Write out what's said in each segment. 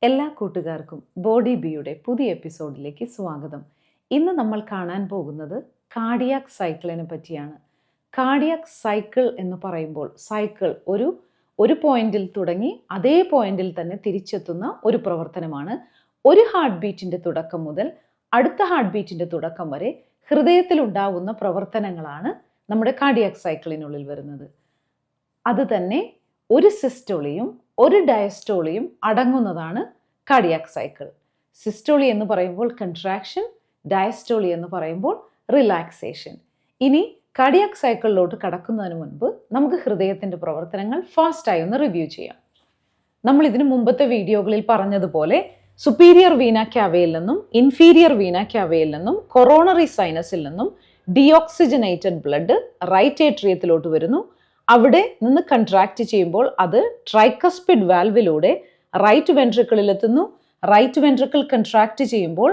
എല്ലാ കൂട്ടുകാർക്കും ബോഡി ബിയുടെ പുതിയ എപ്പിസോഡിലേക്ക് സ്വാഗതം. ഇന്ന് നമ്മൾ കാണാൻ പോകുന്നത് കാർഡിയാക് സൈക്കിളിനെ പറ്റിയാണ്. കാർഡിയാക് സൈക്കിൾ എന്ന് പറയുമ്പോൾ സൈക്കിൾ ഒരു പോയിന്റിൽ തുടങ്ങി അതേ പോയിന്റിൽ തന്നെ തിരിച്ചെത്തുന്ന ഒരു പ്രവർത്തനമാണ്. ഒരു ഹാർട്ട് ബീറ്റിന്റെ തുടക്കം മുതൽ അടുത്ത ഹാർട്ട് ബീറ്റിന്റെ തുടക്കം വരെ ഹൃദയത്തിൽ ഉണ്ടാകുന്ന പ്രവർത്തനങ്ങളാണ് നമ്മുടെ കാർഡിയാക് സൈക്കിളിനുള്ളിൽ വരുന്നത്. അത് തന്നെ ഒരു സിസ്റ്റോളിയും ഒരു ഡയസ്റ്റോളിയും അടങ്ങുന്നതാണ് കാർഡിയാക് സൈക്കിൾ. സിസ്റ്റോളി എന്ന് പറയുമ്പോൾ കൺട്രാക്ഷൻ, ഡയസ്റ്റോളി എന്ന് പറയുമ്പോൾ റിലാക്സേഷൻ. ഇനി കാർഡിയാക് സൈക്കിളിലോട്ട് കടക്കുന്നതിന് മുൻപ് നമുക്ക് ഹൃദയത്തിൻ്റെ പ്രവർത്തനങ്ങൾ ഫാസ്റ്റായി ഒന്ന് റിവ്യൂ ചെയ്യാം. നമ്മൾ ഇതിനു മുമ്പത്തെ വീഡിയോകളിൽ പറഞ്ഞതുപോലെ സുപ്പീരിയർ വീന ക്യാവയിൽ നിന്നും ഇൻഫീരിയർ വീന ക്യാവയിൽ നിന്നും കൊറോണറി സൈനസിൽ നിന്നും ഡീഓക്സിജനേറ്റഡ് ബ്ലഡ് റൈറ്റ് ഏട്രിയത്തിലോട്ട് വരുന്നു. അവിടെ നിന്ന് കൺട്രാക്ട് ചെയ്യുമ്പോൾ അത് ട്രൈക്കസ്പിഡ് വാൽവിലൂടെ റൈറ്റ് വെൻട്രിക്കിളിൽ എത്തുന്നു. റൈറ്റ് വെൻട്രിക്കിൾ കൺട്രാക്ട് ചെയ്യുമ്പോൾ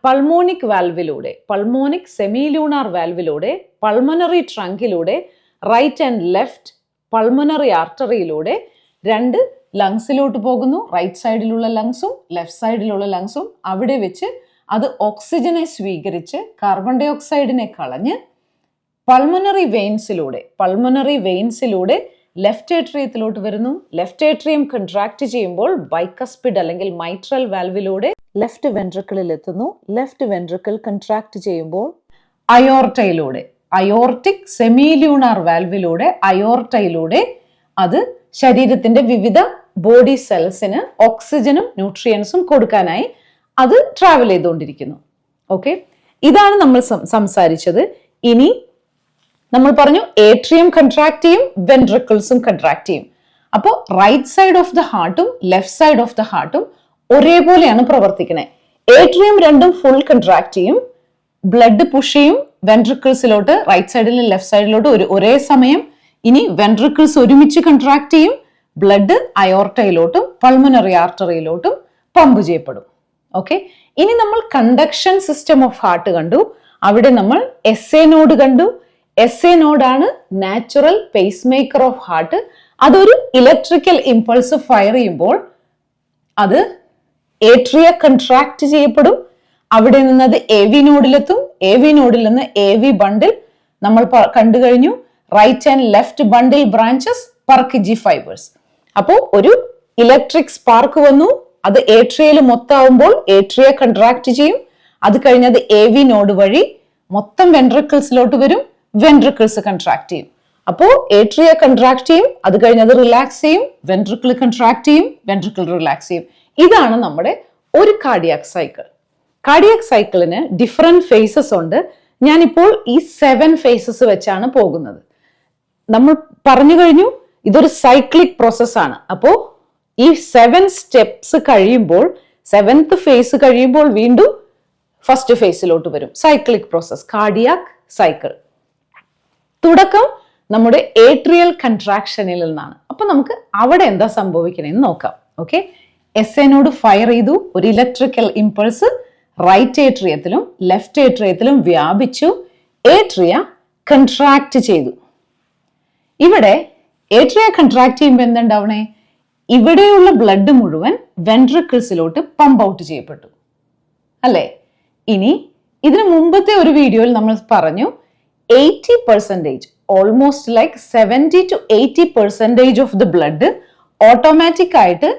പൾമോണിക് വാൽവിലൂടെ, പൾമോണിക് സെമിലൂണാർ വാൽവിലൂടെ, പൾമണറി ട്രങ്കിലൂടെ, റൈറ്റ് ആൻഡ് ലെഫ്റ്റ് പൾമണറി ആർട്ടറിയിലൂടെ രണ്ട് ലങ്സിലോട്ട് പോകുന്നു. റൈറ്റ് സൈഡിലുള്ള ലങ്സും ലെഫ്റ്റ് സൈഡിലുള്ള ലങ്സും അവിടെ വെച്ച് അത് ഓക്സിജനെ സ്വീകരിച്ച് കാർബൺ ഡൈ ഓക്സൈഡിനെ കളഞ്ഞ് പൾമണറി വെയിൻസിലൂടെ ലെഫ്റ്റ് ഏട്രിയത്തിലോട്ട് വരുന്നു. ലെഫ്റ്റ് ഏട്രിയം കൺട്രാക്ട് ചെയ്യുമ്പോൾ ബൈക്കസ്പിഡ് അല്ലെങ്കിൽ മൈട്രൽ വാൽവിലൂടെ ലെഫ്റ്റ് വെൻട്രിക്കിളിൽ എത്തുന്നു. ലെഫ്റ്റ് വെൻട്രിക്കിൾ കൺട്രാക്ട് ചെയ്യുമ്പോൾ അയോർട്ടിക് സെമിലൂണാർ വാൽവിലൂടെ അയോർട്ടയിലൂടെ അത് ശരീരത്തിന്റെ വിവിധ ബോഡി സെൽസിന് ഓക്സിജനും ന്യൂട്രിയൻസും കൊടുക്കാനായി അത് ട്രാവൽ ചെയ്തുകൊണ്ടിരിക്കുന്നു. ഓക്കെ, ഇതാണ് നമ്മൾ സംസാരിച്ചത്. ഇനി നമ്മൾ പറഞ്ഞു ഏട്രിയം കൺട്രാക്ട് ചെയ്യും, വെൻട്രിക്കിൾസും കൺട്രാക്ട് ചെയ്യും. അപ്പോൾ റൈറ്റ് സൈഡ് ഓഫ് ദ ഹാർട്ടും ലെഫ്റ്റ് സൈഡ് ഓഫ് ദ ഹാർട്ടും ഒരേപോലെയാണ് പ്രവർത്തിക്കുന്നത്. ഏട്രിയം രണ്ടും ഫുൾ കൺട്രാക്ട് ചെയ്യും, ബ്ലഡ് പുഷ് ചെയ്യും വെൻട്രിക്കിൾസിലോട്ട്, റൈറ്റ് സൈഡിലും ലെഫ്റ്റ് സൈഡിലോട്ട് ഒരേ സമയം. ഇനി വെൻട്രിക്കിൾസ് ഒരുമിച്ച് കൺട്രാക്ട് ചെയ്യും, ബ്ലഡ് അയോർട്ടയിലോട്ടും പൾമണറി ആർട്ടറിയിലോട്ടും പമ്പ് ചെയ്യപ്പെടും. ഓക്കെ, ഇനി നമ്മൾ കണ്ടക്ഷൻ സിസ്റ്റം ഓഫ് ഹാർട്ട് കണ്ടു. അവിടെ നമ്മൾ SA നോഡ് കണ്ടു. SA നോഡാണ് natural pace maker of heart. അതൊരു ഇലക്ട്രിക്കൽ ഇമ്പൾസ് ഫയർ ചെയ്യുമ്പോൾ അത് ഏട്രിയ കൺട്രാക്ട് ചെയ്യപ്പെടും. അവിടെ നിന്ന് അത് AV നോഡിലെത്തും. AV നോഡിൽ നിന്ന് AV ബണ്ടിൽ നമ്മൾ കണ്ടു കഴിഞ്ഞു. Right and left bundle branches Purkinje fibres. അപ്പോൾ ഒരു ഇലക്ട്രിക് സ്പാർക്ക് വന്നു. അത് ഏട്രിയയിൽ മൊത്തമാവുമ്പോൾ ഏട്രിയ കൺട്രാക്ട് ചെയ്യും. അത് കഴിഞ്ഞത് AV നോഡ് വഴി മൊത്തം വെൻട്രിക്കിൾസിലോട്ട് വരും. വെൻട്രിക്കിൾസ് കൺട്രാക്ട് ചെയ്യും. അപ്പോൾ ഏട്രിയ കൺട്രാക്ട് ചെയ്യും, അത് കഴിഞ്ഞത് റിലാക്സ് ചെയ്യും. വെൻട്രിക്കിൾ കൺട്രാക്ട് ചെയ്യും, വെൻട്രിക്കിൾ റിലാക്സ് ചെയ്യും. ഇതാണ് നമ്മുടെ ഒരു കാർഡിയാക് സൈക്കിൾ. കാർഡിയാക് സൈക്കിളിന് ഡിഫറെന്റ് ഫേസസ് ഉണ്ട്. ഞാനിപ്പോൾ ഈ 7 ഫേസസ് വെച്ചാണ് പോകുന്നത്. നമ്മൾ പറഞ്ഞു കഴിഞ്ഞു ഇതൊരു സൈക്ലിക് പ്രോസസ്സാണ്. അപ്പോൾ ഈ 7 സ്റ്റെപ്സ് കഴിയുമ്പോൾ 7th ഫേസ് കഴിയുമ്പോൾ വീണ്ടും ഫസ്റ്റ് ഫേസിലോട്ട് വരും. Cyclic process, cardiac cycle. തുടക്കം നമ്മുടെ ഏട്രിയൽ കൺട്രാക്ഷനിൽ നിന്നാണ്. അപ്പൊ നമുക്ക് അവിടെ എന്താ സംഭവിക്കണമെന്ന് നോക്കാം. ഓക്കെ, SA നോഡ് ഫയർ ചെയ്തു. ഒരു ഇലക്ട്രിക്കൽ ഇമ്പൾസ് റൈറ്റ് ഏട്രിയത്തിലും ലെഫ്റ്റ് ഏട്രിയത്തിലും വ്യാപിച്ചു. ഏട്രിയ കൺട്രാക്ട് ചെയ്തു. ഇവിടെ ഏട്രിയ കൺട്രാക്ട് ചെയ്യുമ്പോൾ എന്തുണ്ടാവണേ? ഇവിടെയുള്ള ബ്ലഡ് മുഴുവൻ വെൻട്രിക്കിൾസിലോട്ട് പമ്പ് ഔട്ട് ചെയ്യപ്പെട്ടു അല്ലേ? ഇനി ഇതിനു മുമ്പത്തെ ഒരു വീഡിയോയിൽ നമ്മൾ പറഞ്ഞു 80%, almost like 70 to 80% of the blood automatic ആയിട്ട്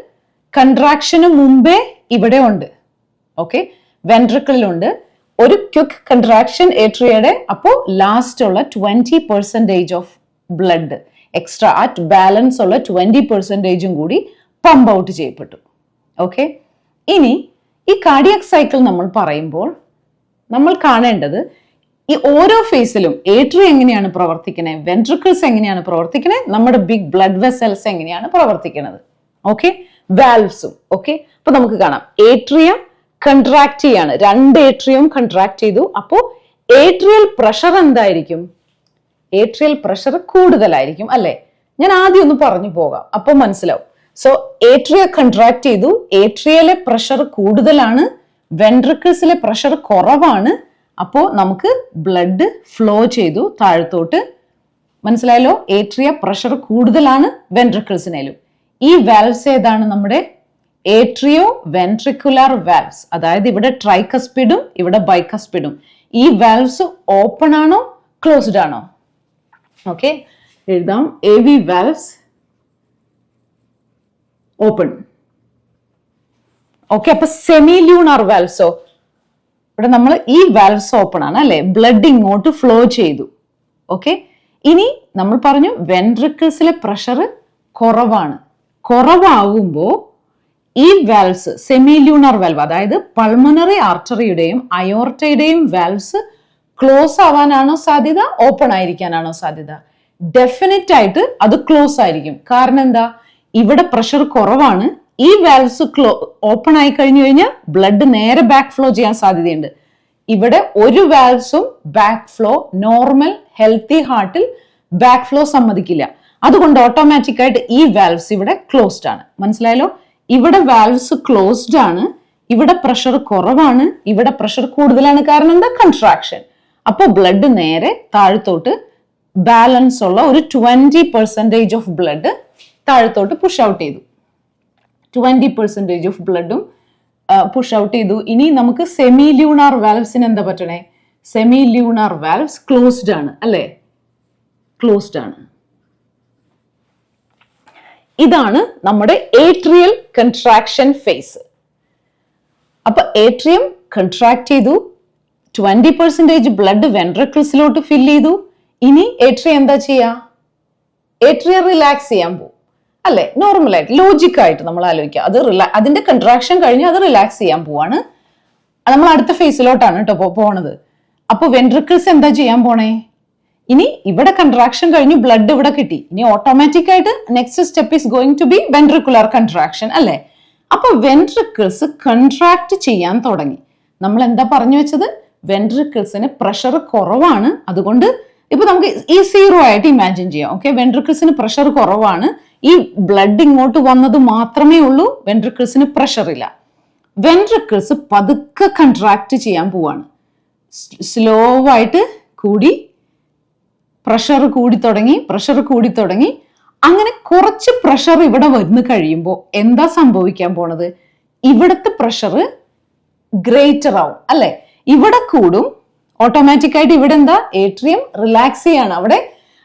കൺട്രാക്ഷന് മുമ്പേ ഇവിടെ ഉണ്ട്. ഓക്കെ, വെൻട്രിക്കിളിലുണ്ട്. ഒരു ക്വിക്ക് കൺട്രാക്ഷൻ ഏട്രിയയുടെ, അപ്പോൾ ലാസ്റ്റ് ഉള്ള 20% of blood extra at balance ഉള്ള 20% കൂടി പമ്പ് ഔട്ട് ചെയ്യപ്പെട്ടു. ഓക്കെ, ഇനി ഈ കാർഡിയാക് സൈക്കിൾ നമ്മൾ പറയുമ്പോൾ നമ്മൾ കാണേണ്ടത് ഈ ഓരോ ഫേസിലും ഏട്രിയ എങ്ങനെയാണ് പ്രവർത്തിക്കുന്നത്, വെൻട്രിക്കിൾസ് എങ്ങനെയാണ് പ്രവർത്തിക്കുന്നത്, നമ്മുടെ ബിഗ് ബ്ലഡ് വെസൽസ് എങ്ങനെയാണ് പ്രവർത്തിക്കുന്നത്. ഓക്കെ, വാൽവ്സും. ഓക്കെ, അപ്പൊ നമുക്ക് കാണാം ഏട്രിയം കൺട്രാക്ട് ചെയ്യാണ്. 2 ഏട്രിയവും കൺട്രാക്ട് ചെയ്തു. അപ്പോൾ ഏട്രിയൽ പ്രഷർ എന്തായിരിക്കും? ഏട്രിയൽ പ്രഷർ കൂടുതലായിരിക്കും അല്ലെ? ഞാൻ ആദ്യം ഒന്ന് പറഞ്ഞു പോകാം, അപ്പോൾ മനസ്സിലാവും. സോ ഏട്രിയ കൺട്രാക്ട് ചെയ്തു. ഏട്രിയയിലെ പ്രഷർ കൂടുതലാണ്, വെൻട്രിക്കിൾസിലെ പ്രഷർ കുറവാണ്. അപ്പോൾ നമുക്ക് ബ്ലഡ് ഫ്ലോ ചെയ്തു താഴത്തോട്ട്. മനസ്സിലായല്ലോ? ഏട്രിയ പ്രഷർ കൂടുതലാണ് വെൻട്രിക്കിൾസിനേലും. ഈ വാൽവ്സ് ഏതാണ്? നമ്മുടെ ഏട്രിയോ വെൻട്രിക്കുലാർ വാൽവ്സ്, അതായത് ഇവിടെ ട്രൈകസ്പിഡും ഇവിടെ ബൈകസ്പിഡും, ഈ വാൽവ്സ് ഓപ്പൺ ആണോ ക്ലോസ്ഡ് ആണോ? ഓക്കെ, എഴുതാം. AV valves open. ഓക്കെ, അപ്പൊ സെമി ലൂണാർ വാൽവ്സോ? ഇവിടെ നമ്മൾ ഈ വാൽവ്സ് ഓപ്പൺ ആണ് അല്ലെ, ബ്ലഡ് ഇങ്ങോട്ട് ഫ്ലോ ചെയ്തു. ഓക്കെ, ഇനി നമ്മൾ പറഞ്ഞു വെൻട്രിക്കിൾസിലെ പ്രഷർ കുറവാണ്. കുറവാകുമ്പോ ഈ വാൽവ്സ് സെമി ലൂണാർ വാൽവ്, അതായത് പൾമണറി ആർട്ടറിയുടെയും അയോർട്ടയുടെയും വാൽവ്സ് ക്ലോസ് ആവാനാണോ സാധ്യത, ഓപ്പൺ ആയിരിക്കാനാണോ സാധ്യത? ഡെഫിനറ്റ് ആയിട്ട് അത് ക്ലോസ് ആയിരിക്കും. കാരണം എന്താ, ഇവിടെ പ്രഷർ കുറവാണ്. ഈ വാൽവ്സ് ഓപ്പൺ ആയി കഴിഞ്ഞു കഴിഞ്ഞാൽ ബ്ലഡ് നേരെ ബാക്ക് ഫ്ലോ ചെയ്യാൻ സാധ്യതയുണ്ട്. ഇവിടെ ഒരു വാൽവ്സും ബാക്ക് ഫ്ലോ, നോർമൽ ഹെൽത്തി ഹാർട്ടിൽ ബാക്ക് ഫ്ലോ സമ്മതിക്കില്ല. അതുകൊണ്ട് ഓട്ടോമാറ്റിക് ആയിട്ട് ഈ വാൽവ്സ് ഇവിടെ ക്ലോസ്ഡ് ആണ്. മനസ്സിലായല്ലോ? ഇവിടെ വാൽവ്സ് ക്ലോസ്ഡ് ആണ്, ഇവിടെ പ്രഷർ കുറവാണ്, ഇവിടെ പ്രഷർ കൂടുതലാണ്. കാരണം എന്താ, കൺട്രാക്ഷൻ. അപ്പോൾ ബ്ലഡ് നേരെ താഴത്തോട്ട് ബാലൻസ് ഉള്ള ഒരു 20% ഓഫ് ബ്ലഡ് താഴത്തോട്ട് പുഷ് ഔട്ട് ചെയ്തു. 20% ഓഫ് ബ്ലഡും പുഷ് ഔട്ട് ചെയ്തു. ഇനി നമുക്ക് സെമി ലൂണാർ വാൽവ്സിന് എന്താ പറ്റണേ? സെമി ലൂണാർ വാൽവ്സ് ക്ലോസ്ഡ് ആണ് അല്ലേ, ക്ലോസ്ഡ് ആണ്. ഇതാണ് നമ്മുടെ ഏട്രിയൽ കൺട്രാക്ഷൻ ഫേസ്. അപ്പൊ ഏട്രിയം കൺട്രാക്ട് ചെയ്തു, 20% ബ്ലഡ് വെൻട്രിക്കിൾസിലോട്ട് ഫിൽ ചെയ്തു. ഇനി ഏട്രിയം എന്താ ചെയ്യാ? ഏട്രിയം റിലാക്സ് ചെയ്യാൻ പോകും അല്ലെ, നോർമലായിട്ട് ലോജിക്കായിട്ട് നമ്മൾ ആലോചിക്കുക. അത് അതിന്റെ കൺട്രാക്ഷൻ കഴിഞ്ഞ് അത് റിലാക്സ് ചെയ്യാൻ പോവാണ്. നമ്മൾ അടുത്ത ഫേസിലോട്ടാണ് കേട്ടോ പോണത്. അപ്പൊ വെൻട്രിക്കിൾസ് എന്താ ചെയ്യാൻ പോണേ? ഇനി ഇവിടെ കൺട്രാക്ഷൻ കഴിഞ്ഞു, ബ്ലഡ് ഇവിടെ കിട്ടി. ഇനി ഓട്ടോമാറ്റിക് ആയിട്ട് next step is going to be ventricular contraction അല്ലെ. അപ്പൊ വെൻട്രിക്കിൾസ് കൺട്രാക്ട് ചെയ്യാൻ തുടങ്ങി. നമ്മൾ എന്താ പറഞ്ഞു വെച്ചത്? വെൻട്രിക്കിൾസിന് പ്രഷർ കുറവാണ്. അതുകൊണ്ട് ഇപ്പൊ നമുക്ക് ഈ സീറോ ആയിട്ട് ഇമാജിൻ ചെയ്യാം. ഓക്കെ, വെൻട്രിക്കിൾസിന് പ്രഷർ കുറവാണ്, ഈ ബ്ലഡ് ഇങ്ങോട്ട് വന്നത് മാത്രമേ ഉള്ളൂ, വെൻട്രിക്കിൾസിന് പ്രഷർ ഇല്ല. വെൻട്രിക്കിൾസ് പതുക്കെ കൺട്രാക്ട് ചെയ്യാൻ പോവാണ്. സ്ലോ ആയിട്ട് കൂടി, പ്രഷർ കൂടി തുടങ്ങി. അങ്ങനെ കുറച്ച് പ്രഷർ ഇവിടെ വന്ന് കഴിയുമ്പോൾ എന്താ സംഭവിക്കാൻ പോണത്? ഇവിടുത്തെ പ്രഷർ ഗ്രേറ്റർ ആവും അല്ലെ, ഇവിടെ കൂടും. ഓട്ടോമാറ്റിക് ആയിട്ട് ഇവിടെ എന്താ, ഏട്രിയം റിലാക്സ് ചെയ്യാണ്.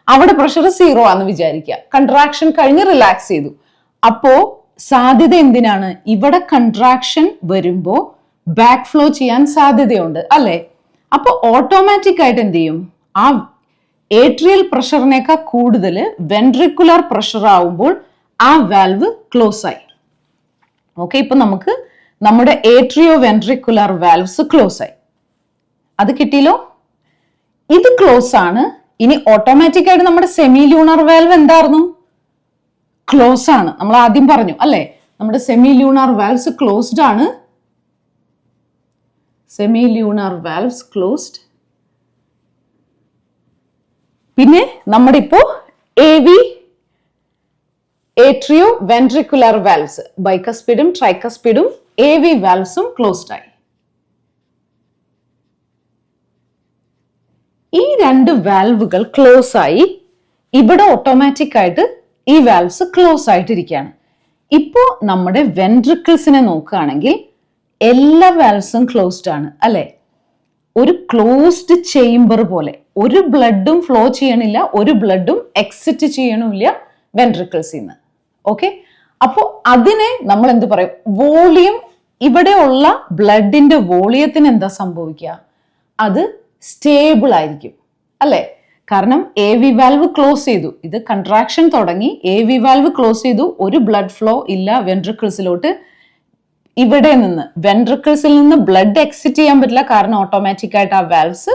അവിടെ പ്രഷർ സീറോ ആണെന്ന് വിചാരിക്കുക. കൺട്രാക്ഷൻ കഴിഞ്ഞ് റിലാക്സ് ചെയ്തു. അപ്പോ സാധ്യത എന്തിനാണ്? ഇവിടെ കൺട്രാക്ഷൻ വരുമ്പോ ബാക്ക് ഫ്ലോ ചെയ്യാൻ സാധ്യതയുണ്ട് അല്ലെ. അപ്പൊ ഓട്ടോമാറ്റിക് ആയിട്ട് എന്ത് ചെയ്യും? ആ ഏട്രിയൽ പ്രഷറിനേക്കാൾ കൂടുതൽ വെൻട്രിക്കുലർ പ്രഷർ ആവുമ്പോൾ ആ വാൽവ് ക്ലോസ് ആയി. ഓക്കെ, ഇപ്പൊ നമുക്ക് നമ്മുടെ ഏട്രിയോ വെൻട്രിക്കുലർ വാൽവ്സ് ക്ലോസ് ആയി. അത് കിട്ടിയല്ലോ. ഇത് ക്ലോസ് ആണ്. ഇനി ഓട്ടോമാറ്റിക് ആയിട്ട് നമ്മുടെ സെമി ലൂണാർ വാൽവ് എന്തായിരുന്നു? ക്ലോസ് ആണ്. നമ്മൾ ആദ്യം പറഞ്ഞു അല്ലെ, നമ്മുടെ സെമി ലൂണാർ വാൽവ്സ് ക്ലോസ്ഡ് ആണ്. Semi lunar valves closed. പിന്നെ നമ്മുടെ ഇപ്പോ AV ഏട്രിയോ വെൻട്രിക്കുലർ വാൽവ്സ്, ബൈകസ്പിഡും ട്രൈകസ്പിഡും AV വാൽവ്സും ക്ലോസ്ഡ് ആയി. ഈ രണ്ട് വാൽവുകൾ ക്ലോസ് ആയി. ഇവിടെ ഓട്ടോമാറ്റിക് ആയിട്ട് ഈ വാൽവ്സ് ക്ലോസ് ആയിട്ടിരിക്കുകയാണ്. ഇപ്പോ നമ്മുടെ വെൻട്രിക്കിൾസിനെ നോക്കുകയാണെങ്കിൽ എല്ലാ വാൽവ്സും ക്ലോസ്ഡ് ആണ് അല്ലെ. ഒരു ക്ലോസ്ഡ് ചേംബർ പോലെ, ഒരു ബ്ലഡും ഫ്ലോ ചെയ്യണില്ല, ഒരു ബ്ലഡും എക്സിറ്റ് ചെയ്യണമില്ല വെൻട്രിക്കിൾസിൽ നിന്ന്. ഓക്കെ, അപ്പോ അതിനെ നമ്മൾ എന്ത് പറയും? വോളിയം. ഇവിടെയുള്ള ബ്ലഡിന്റെ വോളിയത്തിന് എന്താ സംഭവിക്കുക? അത് സ്റ്റേബിൾ ആയിരിക്കും അല്ലെ. കാരണം AV വാൽവ് ക്ലോസ് ചെയ്തു, ഇത് കൺട്രാക്ഷൻ തുടങ്ങി, AV വാൽവ് ക്ലോസ് ചെയ്തു, ഒരു ബ്ലഡ് ഫ്ലോ ഇല്ല വെൻട്രിക്കിൾസിലോട്ട്. ഇവിടെ നിന്ന് വെൻട്രിക്കിൾസിൽ നിന്ന് ബ്ലഡ് എക്സിറ്റ് ചെയ്യാൻ പറ്റില്ല, കാരണം ഓട്ടോമാറ്റിക് ആയിട്ട് ആ വാൽവ്സ്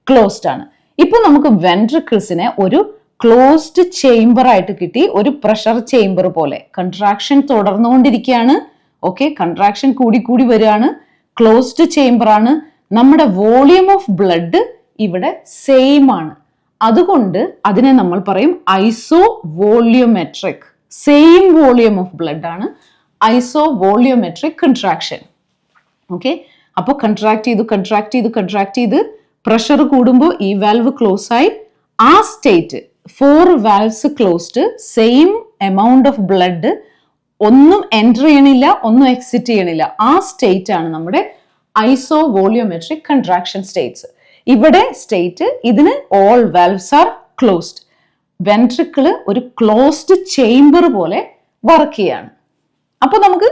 ക്ലോസ്ഡ് ആണ്. ഇപ്പൊ നമുക്ക് വെൻട്രിക്കിൾസിനെ ഒരു ക്ലോസ്ഡ് ചേംബർ ആയിട്ട് കിട്ടി, ഒരു പ്രഷർ ചേംബർ പോലെ. കൺട്രാക്ഷൻ തുടർന്നുകൊണ്ടിരിക്കുകയാണ്. ഓക്കെ, കൺട്രാക്ഷൻ കൂടി വരികയാണ്. ക്ലോസ്ഡ് ചേംബർ ആണ്. നമ്മുടെ വോളിയം ഓഫ് ബ്ലഡ് ഇവിടെ സെയിം ആണ്. അതുകൊണ്ട് അതിനെ നമ്മൾ പറയും iso volumetric. Same volume of blood ആണ്, ഐസോ വോളിയോമെട്രിക് കൺട്രാക്ഷൻ. ഓക്കെ, അപ്പോൾ കൺട്രാക്ട് ചെയ്ത് പ്രഷർ കൂടുമ്പോൾ ഈ വാൽവ് ക്ലോസ് ആയി. ആ state 4 valves closed, same amount of blood ഒന്നും എൻറ്റർ ചെയ്യണില്ല, ഒന്നും എക്സിറ്റ് ചെയ്യണില്ല. ആ സ്റ്റേറ്റ് ആണ് നമ്മുടെ ഐസോ വോളിയോമെട്രിക് കൺട്രാക്ഷൻ സ്റ്റേറ്റ്സ്. ഇവിടെ സ്റ്റേറ്റ് ഇതിന് all valves R closed. Ventricle ഒരു ക്ലോസ്ഡ് ചേംബർ പോലെ വർക്ക് ചെയ്യാണ്. അപ്പൊ നമുക്ക്